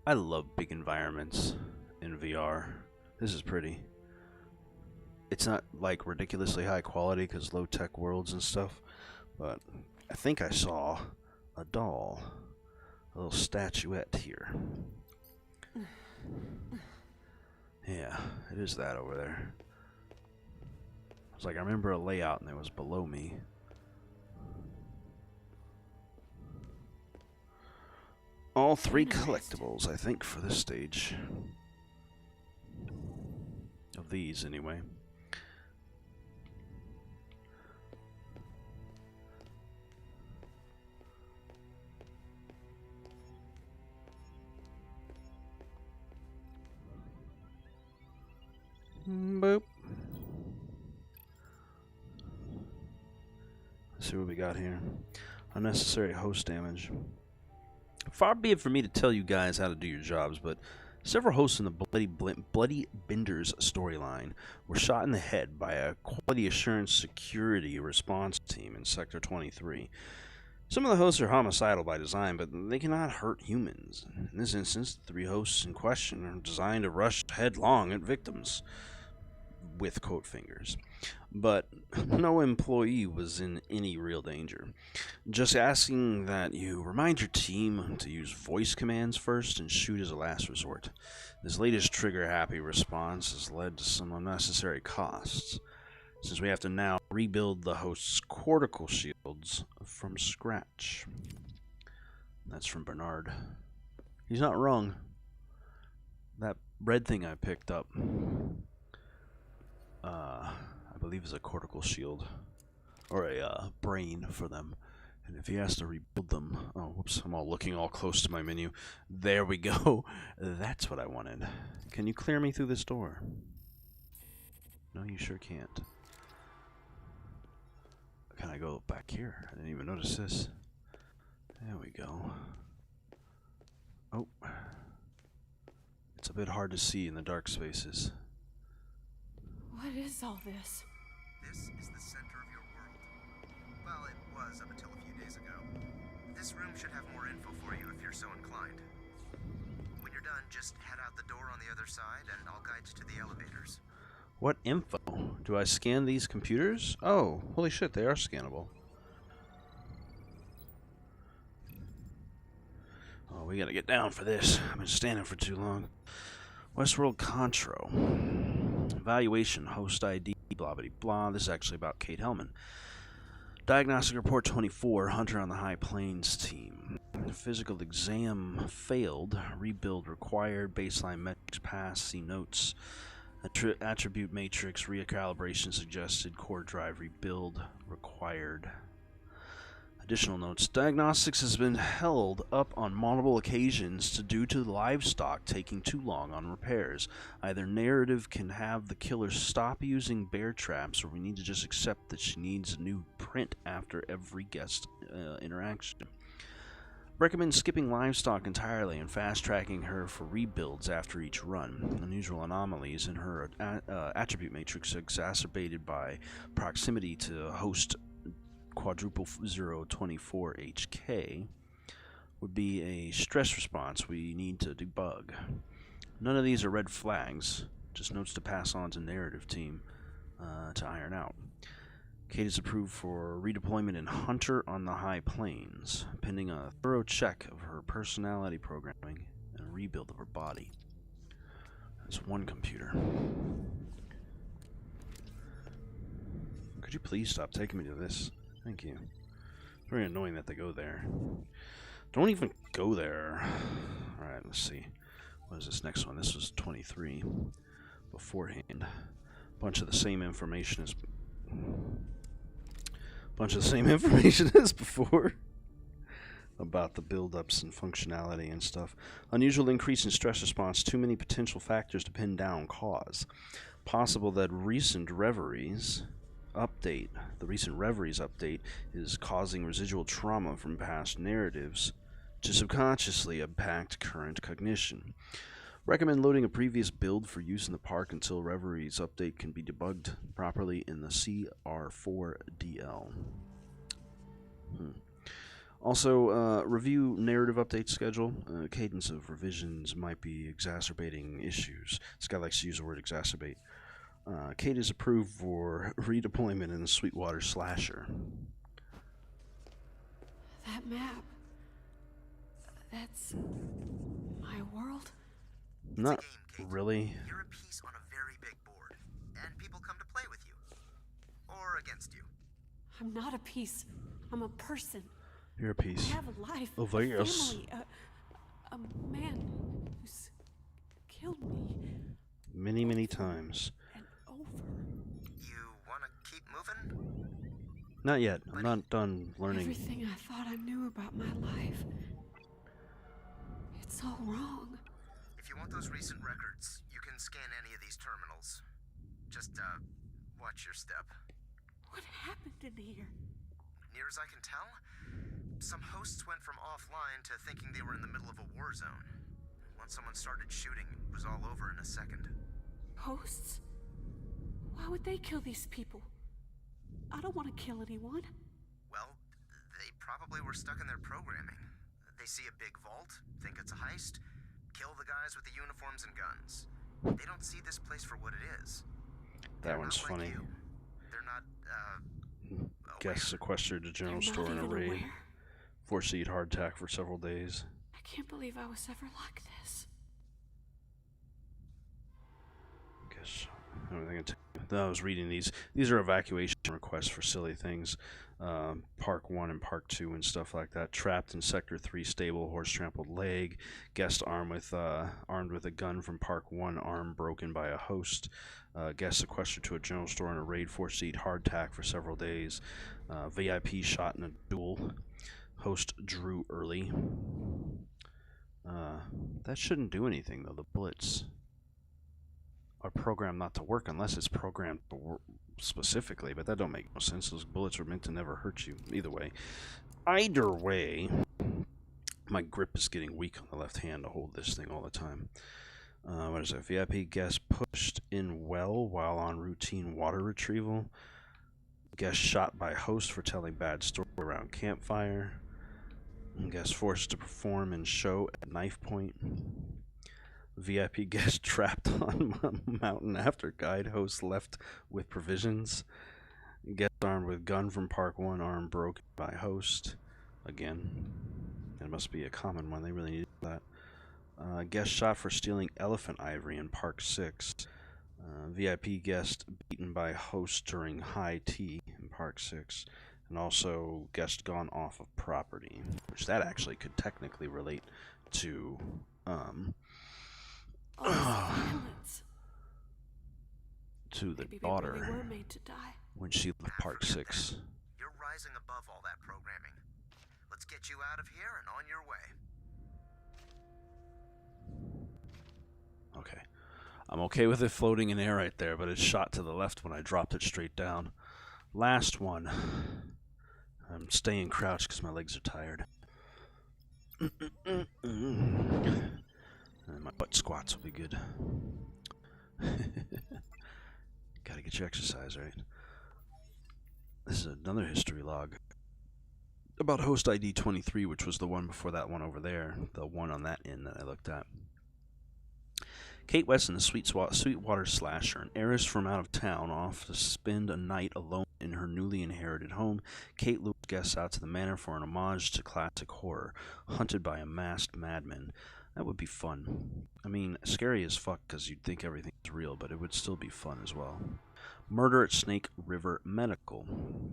I love big environments in VR. This is pretty. It's not like ridiculously high quality because low-tech worlds and stuff, but I think I saw a doll. A little statuette here. Yeah, it is that over there. It's like I remember a layout and it was below me. all 3 Interesting. collectibles, I think, for this stage. Of these, anyway. Boop. Let's see what we got here. Unnecessary host damage. Far be it for me to tell you guys how to do your jobs, but several hosts in the Bloody Benders storyline were shot in the head by a quality assurance security response team in Sector 23. Some of the hosts are homicidal by design, but they cannot hurt humans. In this instance, the 3 hosts in question are designed to rush headlong at victims with quote fingers. But no employee was in any real danger. Just asking that you remind your team to use voice commands first and shoot as a last resort. This latest trigger-happy response has led to some unnecessary costs, since we have to now rebuild the host's cortical shields from scratch. That's from Bernard. He's not wrong. That red thing I picked up, I believe is a cortical shield, or a brain for them. And if he has to rebuild them, oh, whoops, I'm all looking all close to my menu. There we go. That's what I wanted. Can you clear me through this door? No, you sure can't. Can I go back here? I didn't even notice this. There we go. Oh. It's a bit hard to see in the dark spaces. What is all this? This is the center of your world. Well, it was up until a few days ago. This room should have more info for you if you're so inclined. When you're done, just head out the door on the other side and I'll guide you to the elevators. What info? Do I scan these computers? Oh, holy shit, they are scannable. Oh, we gotta get down for this. I've been standing for too long. Westworld Contro. Evaluation, host ID, blah blah blah. This is actually about Kate Hellman. Diagnostic report 24, Hunter on the High Plains team. Physical exam failed. Rebuild required. Baseline metrics passed. See notes. Attribute matrix recalibration suggested. Core drive rebuild required. Additional notes. Diagnostics has been held up on multiple occasions due to the livestock taking too long on repairs. Either narrative can have the killer stop using bear traps, or we need to just accept that she needs a new print after every guest interaction. Recommend skipping livestock entirely and fast-tracking her for rebuilds after each run. Unusual anomalies in her attribute matrix exacerbated by proximity to host quadruple 024 HK would be a stress response we need to debug. None of these are red flags, just notes to pass on to narrative team to iron out. Kate is approved for redeployment in Hunter on the High Plains, pending a thorough check of her personality programming and rebuild of her body. That's one computer. Could you please stop taking me to this? Thank you. Very annoying that they go there. Don't even go there. Alright, let's see. What is this next one? This was 23 beforehand. Bunch of the same information as before about the build-ups and functionality and stuff. Unusual increase in stress response. Too many potential factors to pin down cause. Possible that the recent Reveries update is causing residual trauma from past narratives to subconsciously impact current cognition. Recommend loading a previous build for use in the park until Reveries update can be debugged properly in the CR4DL. Also, review narrative update schedule. Cadence of revisions might be exacerbating issues. This guy likes to use the word exacerbate. Kate is approved for redeployment in the Sweetwater Slasher. That map. That's my world? Not It's a game, Kate. really. You're a piece on a very big board, and people come to play with you. Or against you. I'm not a piece. I'm a person. You're a piece I have a life, of a us. family, many, many times. And over. You wanna keep moving? Not yet. I'm not done learning. Everything I thought I knew about my life. It's all wrong. If you want those recent records, you can scan any of these terminals. Just, watch your step. What happened in here? Near as I can tell, some hosts went from offline to thinking they were in the middle of a war zone. Once someone started shooting, it was all over in a second. Hosts? Why would they kill these people? I don't want to kill anyone. Well, they probably were stuck in their programming. They see a big vault, think it's a heist, kill the guys with the uniforms and guns. They don't see this place for what it is. That one's funny. Like you. They're not, Guest sequestered to general They're store not in a even raid. aware. Forced to eat hardtack for several days. I can't believe I was ever like this. Guess I was reading these. These are evacuation requests for silly things. Park 1 and Park 2 and stuff like that. Trapped in Sector 3 stable, horse trampled leg. Guest armed with a gun from Park 1, arm broken by a host. Guest sequestered to a general store in a raid, forced to eat hardtack for several days. VIP shot in a duel. Host drew early. That shouldn't do anything though. The bullets are programmed not to work unless it's programmed to work specifically, but that don't make no sense. Those bullets were meant to never hurt you. Either way, my grip is getting weak on the left hand to hold this thing all the time. What is it? VIP guest pushed in well while on routine water retrieval. Guest shot by host for telling bad story around campfire. Guest forced to perform and show at knife point. VIP guest trapped on mountain after guide host left with provisions. Guest armed with gun from Park 1, arm broken by host. Again, it must be a common one. They really need that. Guest shot for stealing elephant ivory in Park 6. VIP guest beaten by host during high tea in Park 6. And also guest gone off of property, which that actually could technically relate to Violence. to the Maybe daughter they really were made to die. when she left Park 6. You're rising above all that programming. Let's get you out of here and on your way. Okay. I'm okay with it floating in air right there, but it shot to the left when I dropped it straight down. Last one. I'm staying crouched because my legs are tired. And my butt squats will be good. Gotta get your exercise, right? This is another history log about host ID 23, which was the one before that one over there, the one on that end that I looked at. Kate Weston, the Sweetwater slasher, an heiress from out of town, off to spend a night alone in her newly inherited home. Kate lures guests out to the manor for an homage to classic horror, hunted by a masked madman. That would be fun. I mean, scary as fuck because you'd think everything's real, but it would still be fun as well. Murder at Snake River Medical.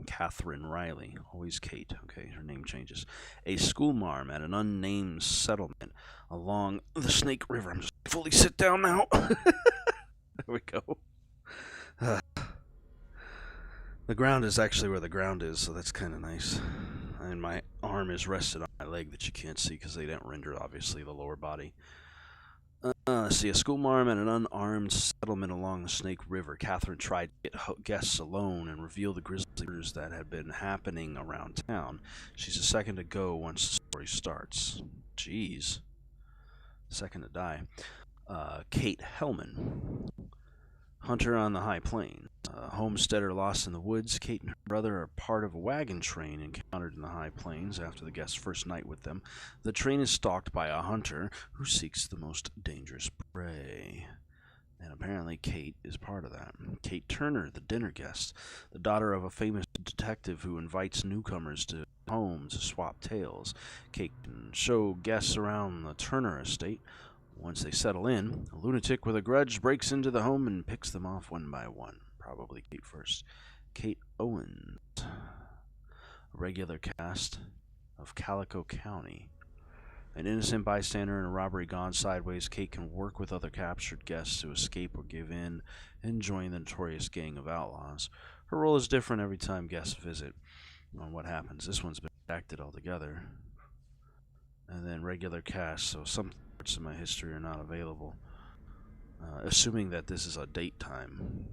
Catherine Riley. Always Kate. Okay, her name changes. A schoolmarm at an unnamed settlement along the Snake River. I'm just fully sit down now. There we go. The ground is actually where the ground is, so that's kind of nice. And my arm is rested on my leg that you can't see because they didn't render, obviously, the lower body. See, a schoolmarm at an unarmed settlement along the Snake River. Catherine tried to get guests alone and reveal the grisly murders that had been happening around town. She's a second to go once the story starts. Jeez. Second to die. Kate Hellman. Hunter on the High Plains. Homesteader lost in the woods. Kate and her brother are part of a wagon train encountered in the High Plains after the guest's first night with them. The train is stalked by a hunter who seeks the most dangerous prey. And apparently Kate is part of that. Kate Turner, the dinner guest, the daughter of a famous detective who invites newcomers to home to swap tales. Kate can show guests around the Turner estate. Once they settle in, a lunatic with a grudge breaks into the home and picks them off one by one. Probably Kate first. Kate Owens. A regular cast of Calico County. An innocent bystander in a robbery gone sideways, Kate can work with other captured guests to escape or give in and join the notorious gang of outlaws. Her role is different every time guests visit. On what happens, this one's been redacted altogether. And then regular cast, so some parts of my history are not available. Assuming that this is a date time.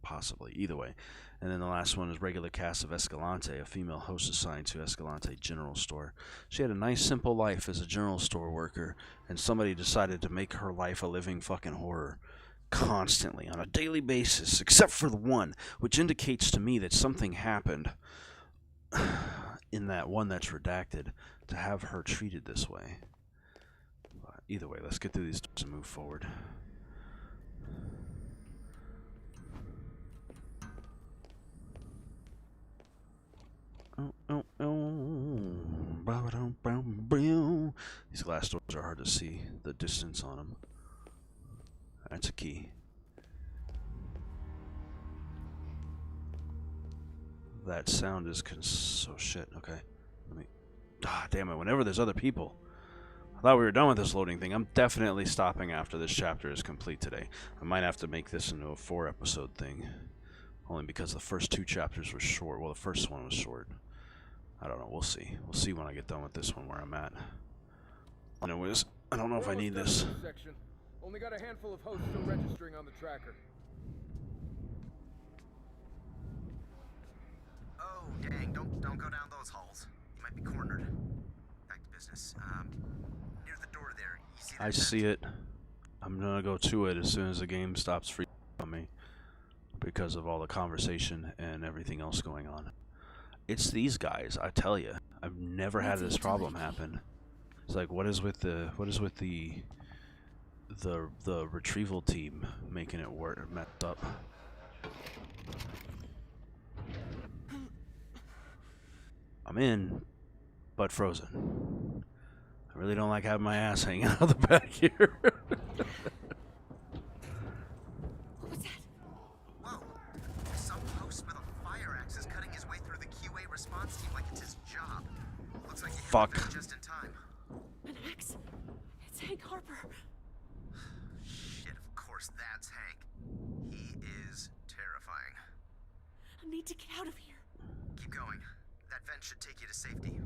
Possibly, either way. And then the last one is regular cast of Escalante, a female host assigned to Escalante General Store. She had a nice simple life as a general store worker, and somebody decided to make her life a living fucking horror. Constantly, on a daily basis, except for the one, which indicates to me that something happened in that one that's redacted to have her treated this way. But either way, let's get through these and move forward. These glass doors are hard to see the distance on them. That's a key. That sound is so shit. Okay, let me. Damn it! Whenever there's other people, I thought we were done with this loading thing. I'm definitely stopping after this chapter is complete today. I might have to make this into a 4-episode thing, only because the first 2 chapters were short. Well, the first one was short. I don't know. We'll see. We'll see when I get done with this one where I'm at. Anyways, I don't know if I need this. Section. Only got a handful of hosts still registering on the tracker. Oh, dang, don't go down those halls. You might be cornered. Back to business. Near the door there, you see that I see it. I'm gonna go to it as soon as the game stops freezing on me because of all the conversation and everything else going on. It's these guys, I tell you. I've never had this problem happen. It's like, what is with the retrieval team making it work messed up? I'm in, but frozen. I really don't like having my ass hanging out the back here. What was that? Whoa! Some host with a fire axe is cutting his way through the QA response team like it's his job. Looks like he hit the vent just in time. An axe? It's Hank Harper. Shit, of course that's Hank. He is terrifying. I need to get out of here. Keep going. That vent should take you to safety.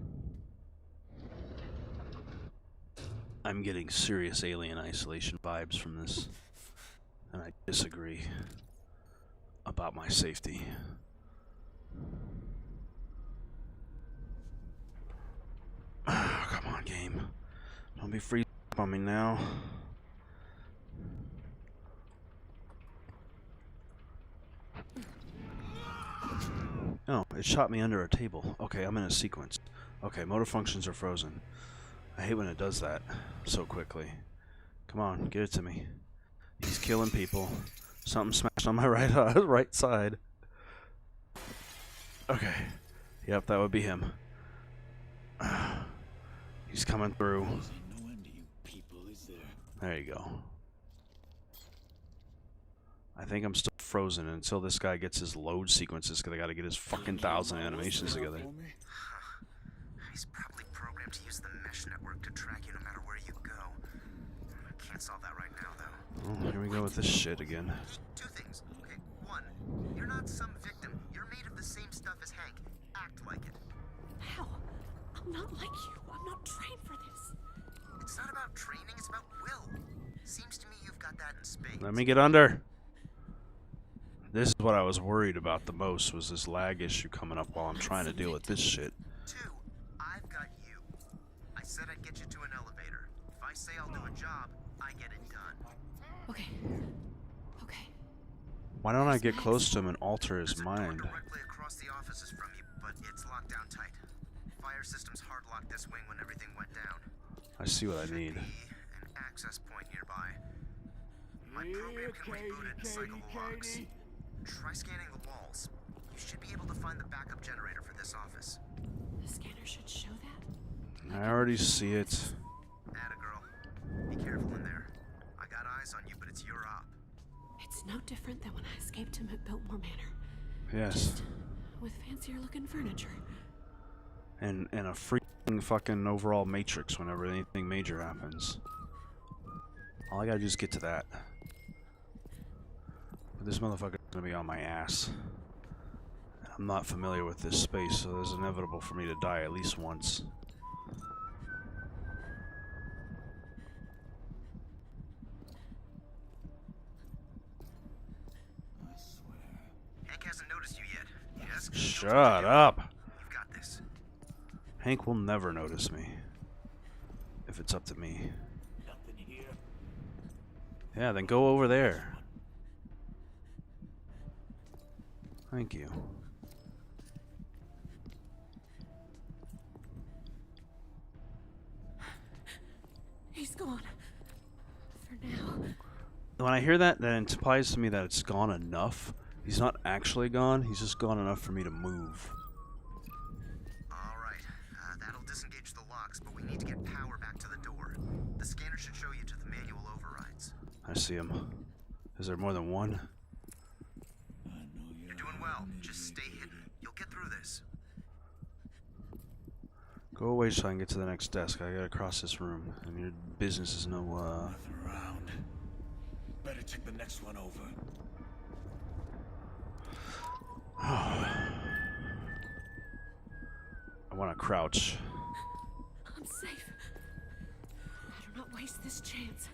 I'm getting serious Alien Isolation vibes from this, and I disagree about my safety. Come on, game. Don't be freezing up on me now. Oh, it shot me under a table. Okay, I'm in a sequence. Okay, motor functions are frozen. I hate when it does that so quickly. Come on, give it to me. He's killing people. Something smashed on my right side. Okay. Yep, that would be him. He's coming through. There you go. I think I'm still frozen until this guy gets his load sequences because I gotta get his fucking 1,000 animations together. He's probably programmed to use the mesh network to track you no matter where you go. I can't solve that right now, though. Oh, here we go with this shit again. 2 things. Okay, 1, you're not some victim. You're made of the same stuff as Hank. Act like it. How? I'm not like you. I'm not trained for this. It's not about training, it's about will. Seems to me you've got that in spades. Let me get under. This is what I was worried about the most, was this lag issue coming up while I'm trying to deal with this shit. 2, I've got you. I said I'd get you to an elevator. If I say I'll do a job, I get it done. Okay. Okay. Why don't I get close to him and alter his There's a door mind? directly across the offices from you, but it's locked down tight. Fire systems hard locked this wing when everything went down. I see what I need. Should be an access point nearby. My program can reboot it and cycle the logs. Try scanning the walls. You should be able to find the backup generator for this office. The scanner should show that. I already see it. Atta girl. Be careful in there. I got eyes on you, but it's your op. It's no different than when I escaped him at Biltmore Manor. Yes. With fancier looking furniture. and a freaking fucking overall matrix whenever anything major happens. All I gotta do is get to that. But this motherfucker's gonna be on my ass. I'm not familiar with this space, so it's inevitable for me to die at least once. I swear. Hank hasn't noticed you yet. Yes? Shut up! You've got this. Hank will never notice me. If it's up to me. Nothing here. Yeah, then go over there. Thank you. He's gone. For now. When I hear that, that implies to me that it's gone enough. He's not actually gone, he's just gone enough for me to move. Alright, that'll disengage the locks, but we need to get power back to the door. The scanner should show you to the manual overrides. I see him. Is there more than one? You're doing well. Just stay hidden. You'll get through this. Go away so I can get to the next desk. I gotta cross this room, and your business is no, Nothing around. Better check the next one over. I wanna crouch. I'm safe. Better not waste this chance.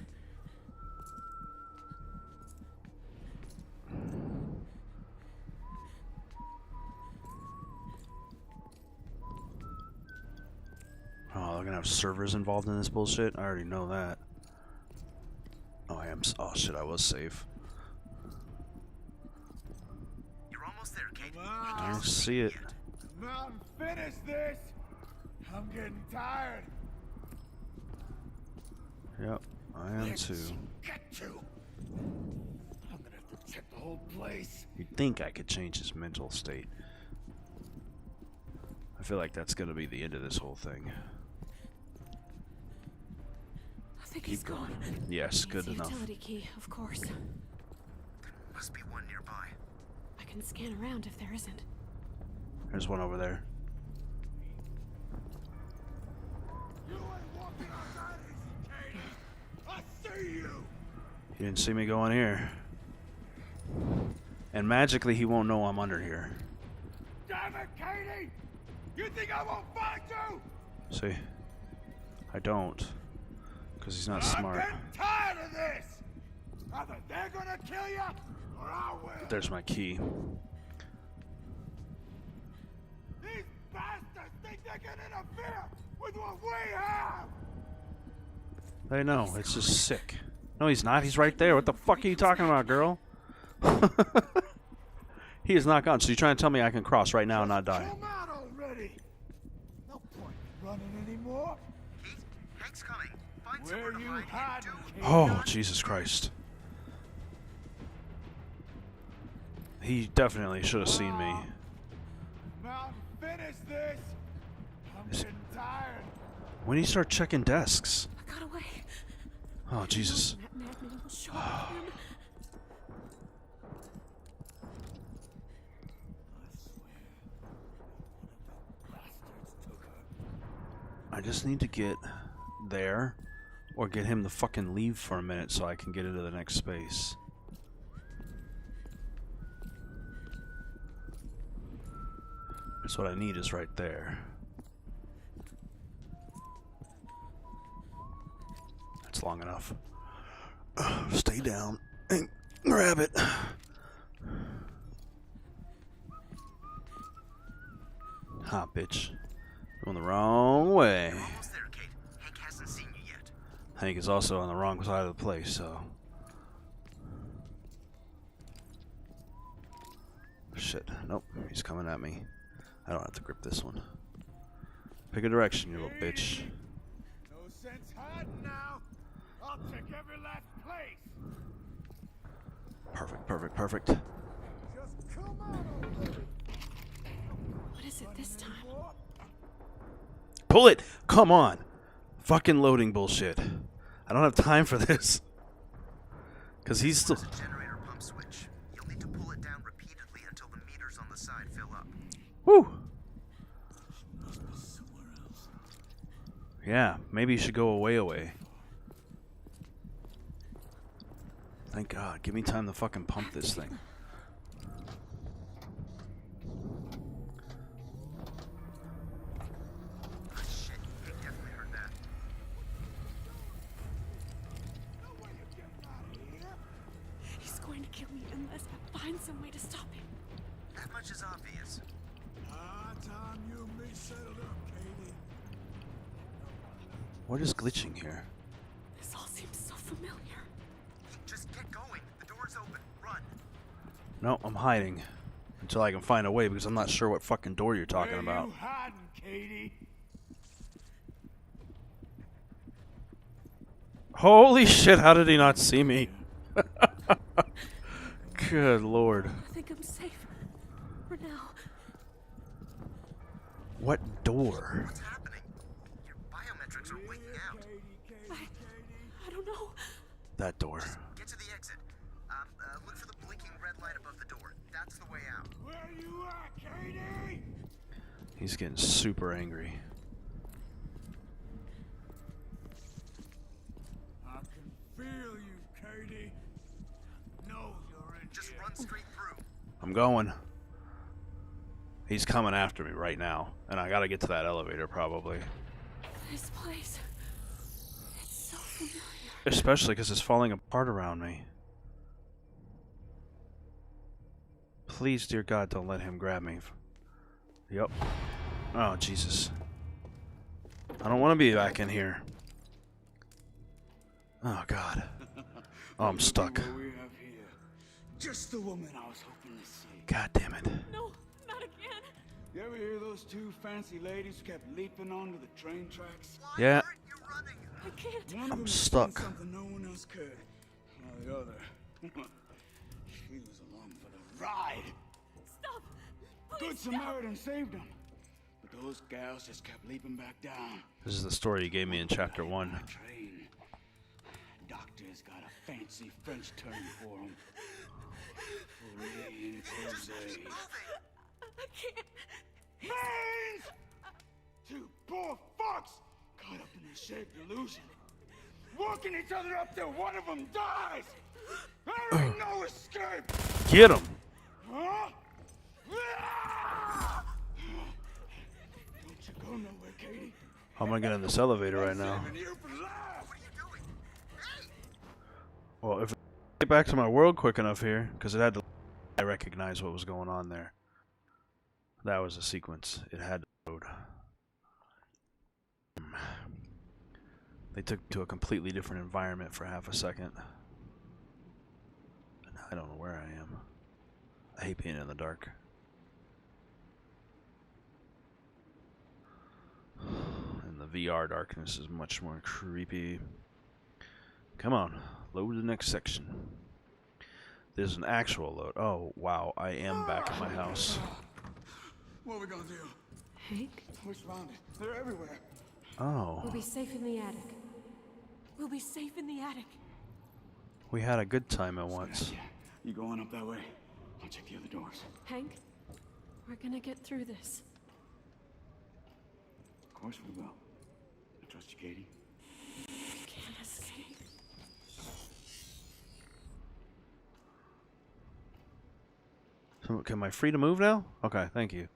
Oh, they're gonna have servers involved in this bullshit? I already know that. Oh, I am. Oh, shit, I was safe. You're almost there, Kate. I don't see it. Come out and finish this! I'm getting tired. Yep, I am too. Get to. I'm gonna have to check the whole place. You'd think I could change his mental state. I feel like that's gonna be the end of this whole thing. I think he's gone. Yes, Needs good the enough. Utility key, of course. Must be one nearby. I can scan around if there isn't. There's one over there. You ain't walking outside easy, Katie. I see you. He didn't see me going here. And magically he won't know I'm under here. Damn it, Katie! You think I won't find you? See? I don't. Because he's not smart. I'm getting tired of this. Either they're gonna kill you, or I will. There's my key. These bastards think they can interfere with what we have. I know, it's just sick. No, he's not. He's right there. What the fuck are you talking about, girl? He is not gone. So you're trying to tell me I can cross right now and not die? Come out already. No point running anymore. Kate, Hank's coming. Find Where somewhere to you hide and hiding, do Katie? Oh, Jesus Christ. He definitely should have seen me. Come out and finish this. I'm getting tired. When did he start checking desks? I got away. Oh, Jesus. That madman will show up again. I just need to get there or get him to fucking leave for a minute so I can get into the next space. That's what I need is right there. That's long enough. Stay down and grab it. Ha, bitch. Going the wrong way. You're almost there, Kate. Hank hasn't seen you yet. Hank is also on the wrong side of the place, so... Shit. Nope. He's coming at me. I don't have to grip this one. Pick a direction, you little bitch. No sense hiding now. I'll check every last place. Perfect, perfect, perfect. Just come out already. What is it this time? Anymore? Pull it! Come on! Fucking loading bullshit. I don't have time for this. Because he's still... There's a generator pump switch. You'll need to pull it down repeatedly until the meters on the side fill up. Woo! Must be so Yeah, maybe you should go away. Thank God. Give me time to fucking pump this thing. Ah, shit. He definitely heard that. He's going to kill me unless I find some way to stop him. That much is obvious. Time you and me settled up, Katie. What is glitching here? This all seems so familiar. Just get going. The door's open. Run. No, I'm hiding. Until I can find a way, because I'm not sure what fucking door you're talking Where about. you hiding, Katie? Holy shit, how did he not see me? Good lord. I think I'm safe. For now. What door? What's happening? Your biometrics are waking out. I don't know. That door. Get to the exit. Look for the blinking red light above the door. That's the way out. Where you at, Katie? He's getting super angry. I can feel you, Katie. No, you're in Just here. run straight through. I'm going. He's coming after me right now. And I gotta get to that elevator probably. This place. It's so familiar. Especially because it's falling apart around me. Please, dear God, don't let him grab me. Yep. Oh, Jesus. I don't want to be back in here. Oh, God. Oh, I'm stuck. What we have here. Just the woman I was hoping to see. God damn it. No, not again. You ever hear those two fancy ladies who kept leaping onto the train tracks? Why Yeah. aren't you running? I can't. One of I'm them stuck. did something no one else could. While the other, she was along for the ride. Stop. Good Please stop. Samaritan saved them, but those gals just kept leaping back down. This is the story you gave me in chapter 1. Train. Doctor's got a fancy French term for them. I can't. Brains! Two poor fucks caught up in a shaped illusion. Working each other up till one of them dies! There ain't no escape! Get him! Huh? Don't you go nowhere, Katie. How am I getting in this elevator right now? Saving you for last. What are you doing? Hey! Well, if I get back to my world quick enough here, because it had to... I recognize what was going on there. That was a sequence. It had to load. They took me to a completely different environment for half a second. And I don't know where I am. I hate being in the dark. And the VR darkness is much more creepy. Come on, load the next section. There's an actual load. Oh, wow, I am back in my house. What are we gonna do? Hank, We're surrounded. They're everywhere. Oh, we'll be safe in the attic. We'll be safe in the attic. we had a good time at once. Yeah. You going up that way? I'll check the other doors. Hank, we're gonna get through this. Of course we will. I trust you, Katie. We can't escape. So, am I free to move now? Okay, thank you.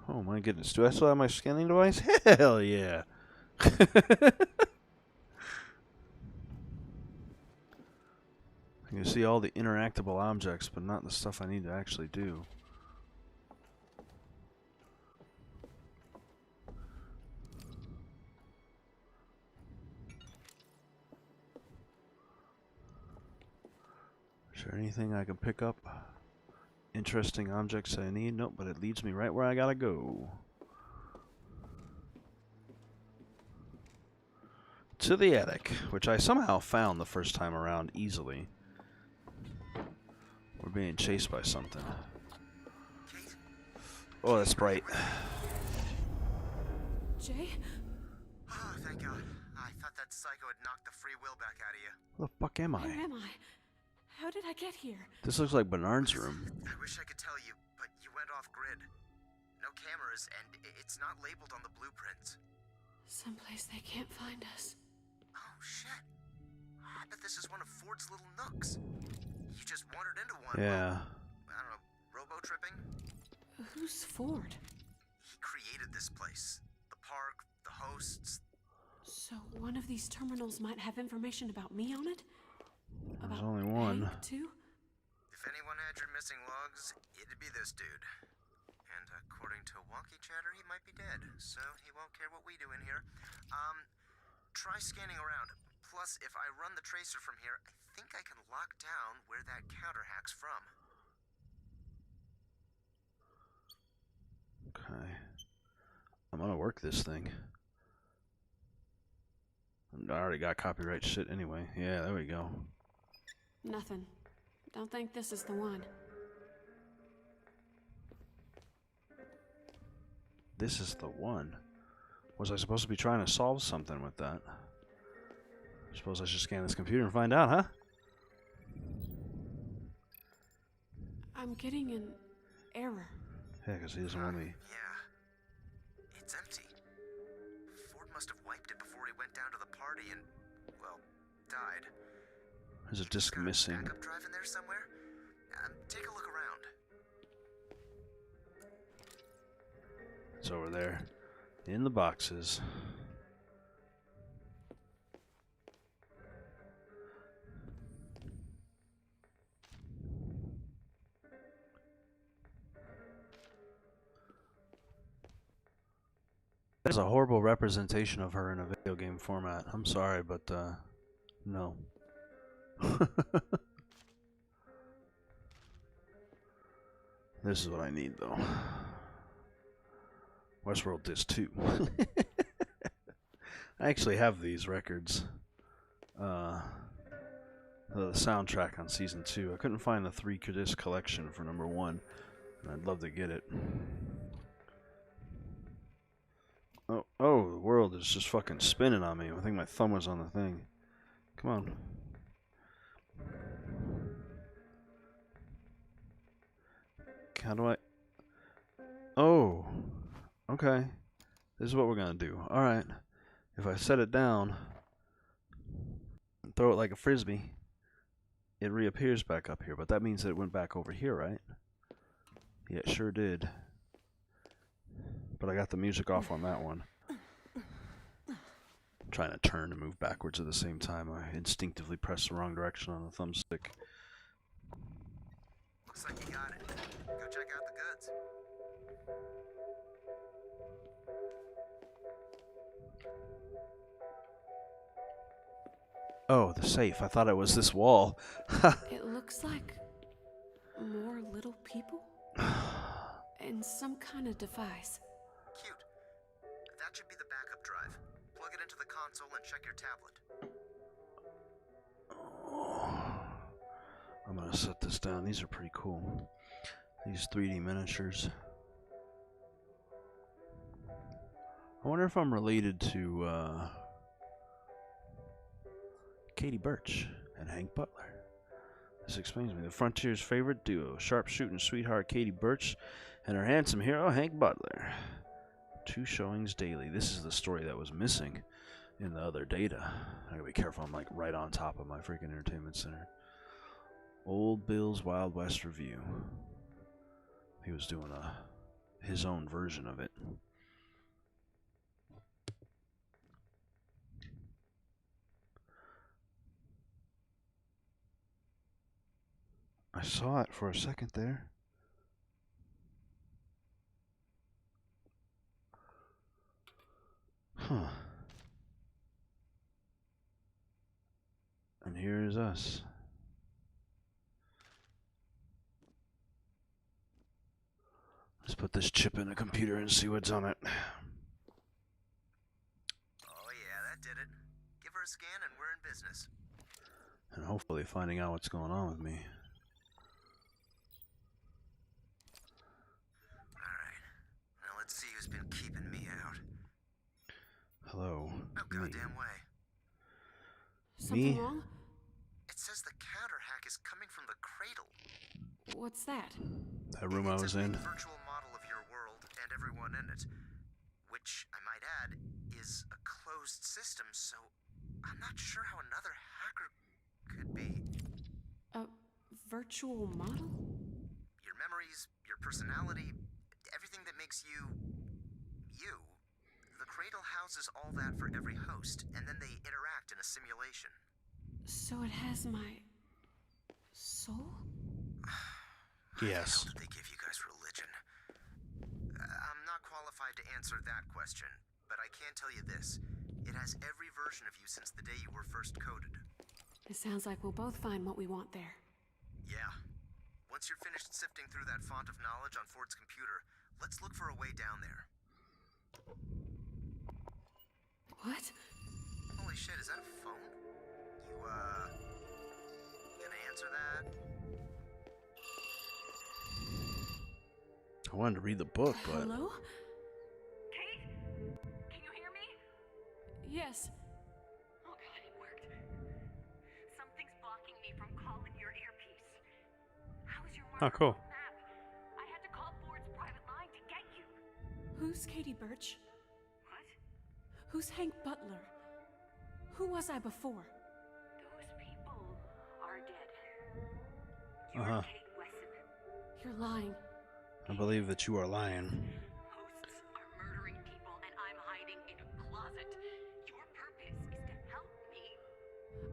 Oh my goodness, do I still have my scanning device? Hell yeah! I can see all the interactable objects, but not the stuff I need to actually do. Is there anything I can pick up? Interesting objects I need? Nope, but it leads me right where I gotta go. To the attic, which I somehow found the first time around easily. We're being chased by something. Oh, that's bright. Jay? Oh, thank God. I thought that psycho had knocked the free will back out of you. Where the fuck am Where I? am I? How did I get here? This looks like Bernard's room. I wish I could tell you, but you went off grid. No cameras, and it's not labeled on the blueprints. Someplace they can't find us. Oh, shit. I bet this is one of Ford's little nooks. You just wandered into one. Yeah. Well, I don't know, robo-tripping? Who's Ford? He created this place. The park, the hosts. So one of these terminals might have information about me on it? There's only one. Hank, too? If anyone had your missing logs, it'd be this dude. And according to Walkie Chatter, he might be dead, so he won't care what we do in here. Try scanning around. Plus, if I run the tracer from here, I think I can lock down where that counter hack's from. Okay. I'm gonna work this thing. I already got copyright shit anyway. Yeah, there we go. Nothing. Don't think this is the one. This is the one. Was I supposed to be trying to solve something with that? I suppose I should scan this computer and find out, huh? I'm getting an error. Yeah, because he doesn't want me. Yeah. It's empty. Ford must have wiped it before he went down to the party and, well, died. There's a disc Got missing. a backup drive in there somewhere? Take a look around. It's over there. In the boxes. There's a horrible representation of her in a video game format. I'm sorry, but no. This is what I need, though. Westworld Disc 2. I actually have these records. The soundtrack on Season 2. I couldn't find the 3-disc collection for number 1, and I'd love to get it. Oh, the world is just fucking spinning on me. I think my thumb was on the thing. Come on. How do I... Oh. Okay. This is what we're gonna do. Alright. If I set it down and throw it like a frisbee, it reappears back up here. But that means that it went back over here, right? Yeah, it sure did. But I got the music off on that one. I'm trying to turn and move backwards at the same time. I instinctively pressed the wrong direction on the thumbstick. Looks like you got it. Go check out the goods. Oh, the safe. I thought it was this wall. It looks like more little people and some kind of device. Cute. That should be the backup drive. Plug it into the console and check your tablet. I'm gonna set this down. These are pretty cool. These 3D miniatures. I wonder if I'm related to Katie Birch and Hank Butler. This explains me. The Frontier's favorite duo, sharpshooting sweetheart Katie Birch and her handsome hero Hank Butler. 2 showings daily. This is the story that was missing in the other data. I gotta be careful. I'm like right on top of my freaking entertainment center. Old Bill's Wild West Review. He was doing his own version of it. I saw it for a second there. Huh. And here is us. Let's put this chip in the computer and see what's on it. Oh yeah, that did it. Give her a scan and we're in business. And hopefully finding out what's going on with me. Alright. Now let's see who's been keeping me out. Hello. No goddamn way. Something Me? wrong? It says the counter hack is coming from the cradle. What's that? That room I was It's a in. big virtual model of your world and everyone in it. which, I might add, is a closed system, so I'm not sure how another hacker could be. A virtual model? Your memories, your personality, everything that makes you... you. The cradle houses all that for every host, and then they interact in a simulation. So it has my... soul? Yes. How did they give you guys religion? I'm not qualified to answer that question, but I can tell you this. It has every version of you since the day you were first coded. It sounds like we'll both find what we want there. Yeah. Once you're finished sifting through that font of knowledge on Ford's computer, let's look for a way down there. What? Holy shit, is that a phone? You gonna answer that? I wanted to read the book, but Hello? Kate? Can you hear me? Yes. Oh god, it worked. Something's blocking me from calling your earpiece. How is your oh, cool. map? I had to call Ford's private line to get you. Who's Katie Birch? What? Who's Hank Butler? Who was I before? Those people are dead. Uh-huh. Kate Wesson. You're lying. I believe that you are lying. Hosts are murdering people and I'm hiding in a closet. Your purpose is to help me.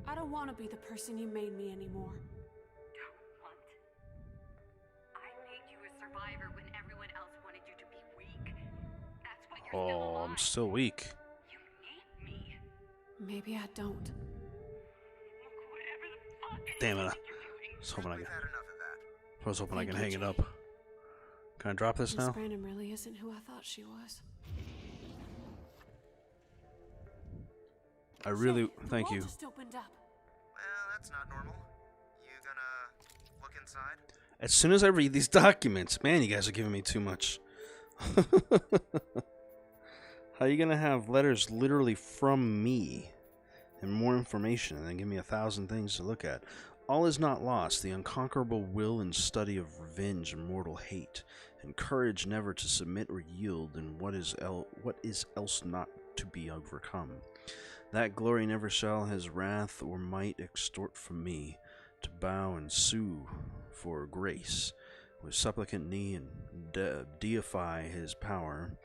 I don't want to be the person you made me anymore. Don't want. I made you a survivor when everyone else wanted you to be weak. That's why you're still Oh, alive. I'm still weak. You need me. Maybe I don't. Look, whatever the fuck it Damn is it. that you're doing. I was hoping I We've could. had enough of that. I was hoping I Thank can you, hang it Jay. up. Can I drop this Miss now? Brandon really isn't who I thought she was. I really Jay, the thank wall you. just opened up. Well, that's not normal. You gonna look inside? As soon as I read these documents, man, you guys are giving me too much. How are you gonna have letters literally from me and more information and then give me 1,000 things to look at? All is not lost. The unconquerable will and study of revenge and mortal hate, and courage never to submit or yield, and what is else not to be overcome. That glory never shall his wrath or might extort from me, to bow and sue for grace, with supplicant knee and deify his power,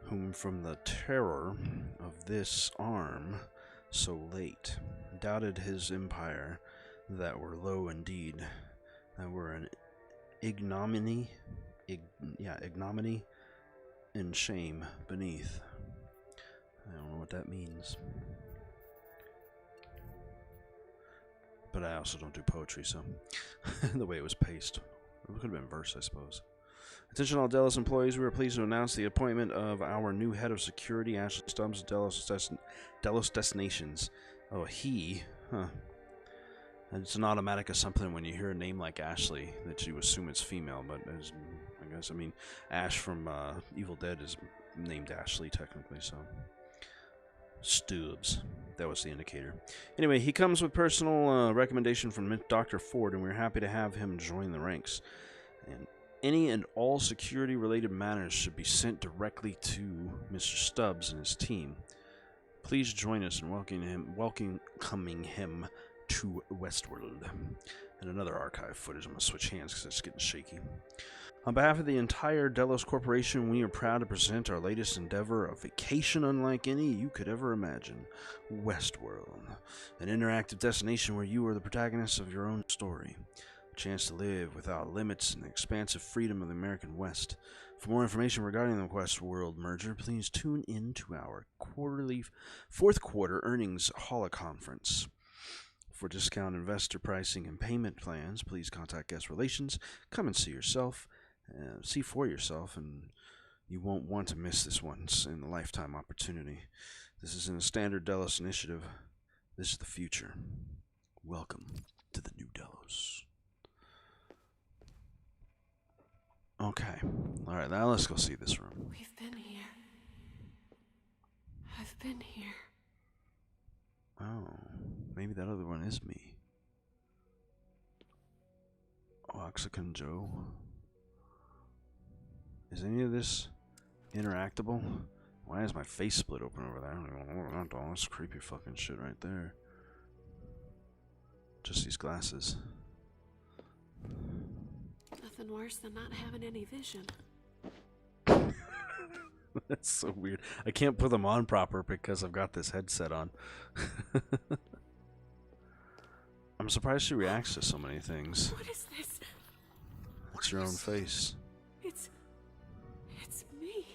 whom from the terror of this arm so late doubted his empire, that were low indeed, that were an ignominy and shame beneath. I don't know what that means. But I also don't do poetry, so the way it was paced. It could have been verse, I suppose. Attention all Delos employees, we are pleased to announce the appointment of our new head of security, Ashley Stubbs, Delos Destinations. Oh, he? Huh. And it's an automatic assumption when you hear a name like Ashley that you assume it's female, but as, I mean, Ash from Evil Dead is named Ashley technically, so. Stubbs. That was the indicator. Anyway, he comes with personal recommendation from Dr. Ford, and we're happy to have him join the ranks. And any and all security-related matters should be sent directly to Mr. Stubbs and his team. Please join us in welcoming him to Westworld. And another archive footage. I'm going to switch hands because it's getting shaky. On behalf of the entire Delos Corporation, we are proud to present our latest endeavor, a vacation unlike any you could ever imagine. Westworld, an interactive destination where you are the protagonist of your own story. A chance to live without limits in the expansive freedom of the American West. For more information regarding the Westworld merger, please tune in to our fourth quarter earnings holoconference. For discount investor pricing and payment plans, please contact Guest Relations. Come and see for yourself, and you won't want to miss this once in a lifetime opportunity. This isn't a standard Delos initiative. This is the future. Welcome to the new Delos. Okay. Alright, now let's go see this room. We've been here. I've been here. Oh, maybe that other one is me. Oxygen Joe. Is any of this Interactable? Why is my face split open over there? I don't even know what that. That's creepy fucking shit right there. Just these glasses. Nothing worse than not having any vision. That's so weird. I can't put them on proper because I've got this headset on. I'm surprised she reacts to so many things. What is this? It's your own face. It's me.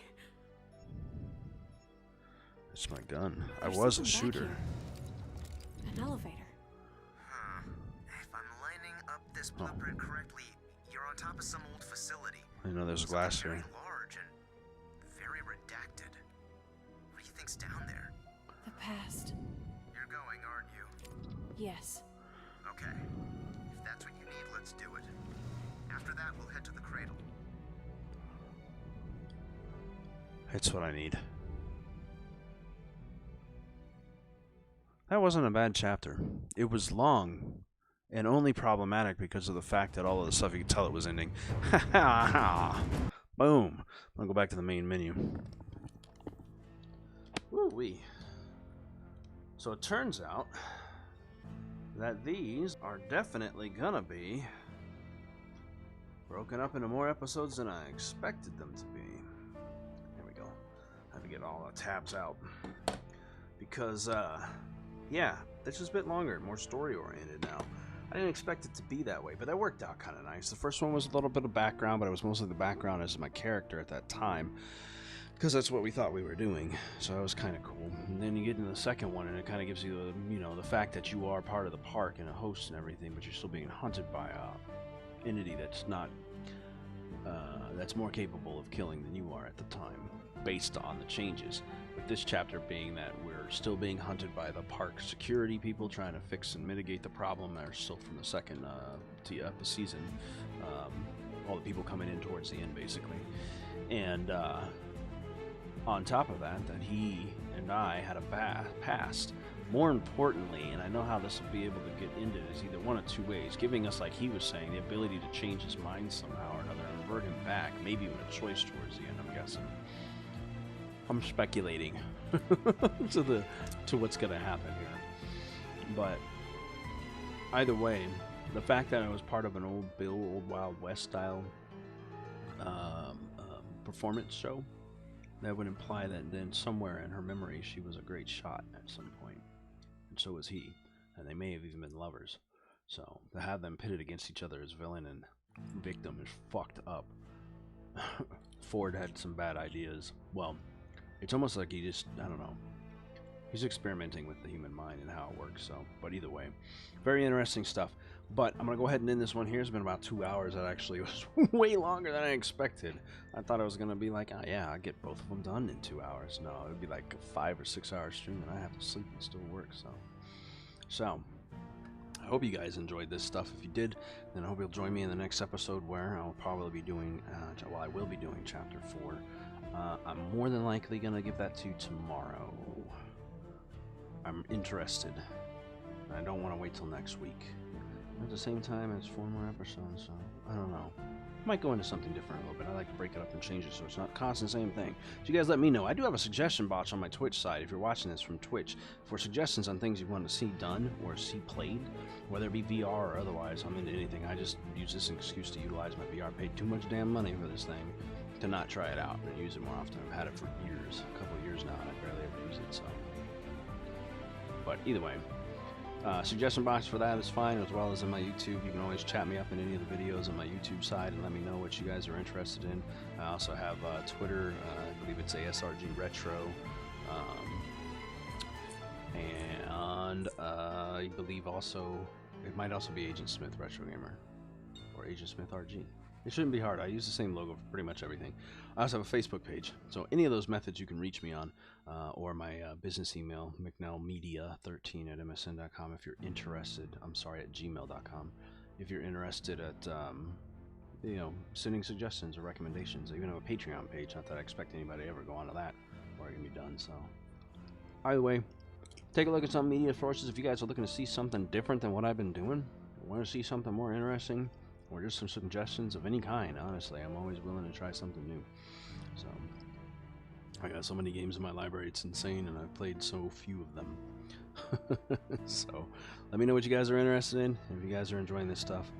It's my gun. I There's was a something back shooter. here. An elevator. If I'm lining up this blueprint correctly, you're on top of some old facility. I know there's a glass Something here. very large and very redacted. What do you think's down there? The past. You're going, aren't you? Yes. Okay. If that's what you need, let's do it. After that, we'll head to the cradle. It's what I need. That wasn't a bad chapter. It was long and only problematic because of the fact that all of the stuff you could tell it was ending. Boom. I'm gonna go back to the main menu. Woo-wee. So it turns out that these are definitely gonna be broken up into more episodes than I expected them to be. There we go. I have to get all the tabs out. Because, yeah, this is a bit longer, more story-oriented now. I didn't expect it to be that way, but that worked out kind of nice. The first one was a little bit of background, but it was mostly the background as my character at that time, because that's what we thought we were doing. So that was kind of cool. And then you get into the second one, and it kind of gives you, the fact that you are part of the park and a host and everything, but you're still being hunted by a entity that's not, that's more capable of killing than you are at the time, based on the changes. With this chapter being that we're still being hunted by the park security people trying to fix and mitigate the problem. They're still from the second season. All the people coming in towards the end, basically. And on top of that, that he and I had a past. More importantly, and I know how this will be able to get ended, is either one of two ways. Giving us, like he was saying, the ability to change his mind somehow or another and revert him back, maybe with a choice towards the end, I'm guessing. I'm speculating to what's going to happen here. But either way, the fact that I was part of an old Wild West style performance show, that would imply that then somewhere in her memory she was a great shot at some point. And so was he. And they may have even been lovers. So to have them pitted against each other as villain and victim is fucked up. Ford had some bad ideas. Well, it's almost like he just, I don't know. He's experimenting with the human mind and how it works, so. But either way, very interesting stuff. But I'm going to go ahead and end this one here. It's been about 2 hours. That actually was way longer than I expected. I thought it was going to be like, oh yeah, I'll get both of them done in 2 hours. No, it would be like a 5 or 6 hour stream, and I have to sleep and still work, So, I hope you guys enjoyed this stuff. If you did, then I hope you'll join me in the next episode where I'll probably be doing, I will be doing Chapter 4. I'm more than likely going to give that to you tomorrow. I'm interested. I don't want to wait till next week. At the same time, it's 4 more episodes, so I don't know. Might go into something different a little bit. I like to break it up and change it so it's not constant same thing. So you guys let me know. I do have a suggestion box on my Twitch side if you're watching this from Twitch for suggestions on things you want to see done or see played, whether it be VR or otherwise. I'm into anything. I just use this excuse to utilize my VR. Paid too much damn money for this thing to not try it out and use it more often. I've had it for years, a couple of years now, and I barely ever use it. So, but either way. Suggestion box for that is fine, as well as in my YouTube. You can always chat me up in any of the videos on my YouTube side and let me know what you guys are interested in. I also have Twitter, I believe it's ASRG Retro, and I believe also, it might also be Agent Smith Retro Gamer, or Agent Smith RG. It shouldn't be hard. I use the same logo for pretty much everything. I also have a Facebook page. So any of those methods you can reach me on, or my business email, mcnellmedia13@msn.com if you're interested. I'm sorry, at gmail.com. If you're interested at, sending suggestions or recommendations. I even have a Patreon page. Not that I expect anybody to ever go onto that or it can be done. So either way, take a look at some media sources. If you guys are looking to see something different than what I've been doing, or want to see something more interesting, or just some suggestions of any kind, honestly, I'm always willing to try something new. So, I got so many games in my library, it's insane, and I've played so few of them. So, let me know what you guys are interested in, if you guys are enjoying this stuff.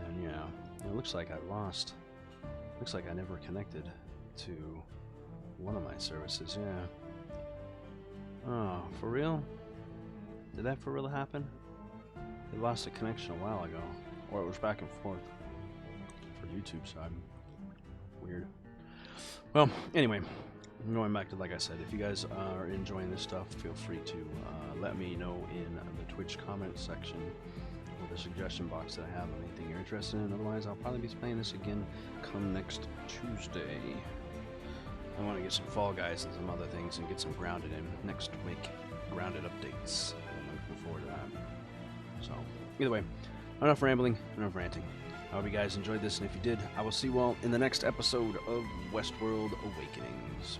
And yeah, it looks like I lost. Looks like I never connected to one of my services, yeah. Oh, for real? Did that for real happen? They lost a connection a while ago. Or it was back and forth for YouTube side. Weird. Well, anyway, going back to, like I said, if you guys are enjoying this stuff, feel free to let me know in the Twitch comment section or the suggestion box that I have of anything you're interested in. Otherwise, I'll probably be playing this again come next Tuesday. I want to get some Fall Guys and some other things and get some Grounded in next week. Grounded updates. I'm looking forward to that. So, either way, enough rambling, enough ranting. I hope you guys enjoyed this, and if you did, I will see you all in the next episode of Westworld Awakenings.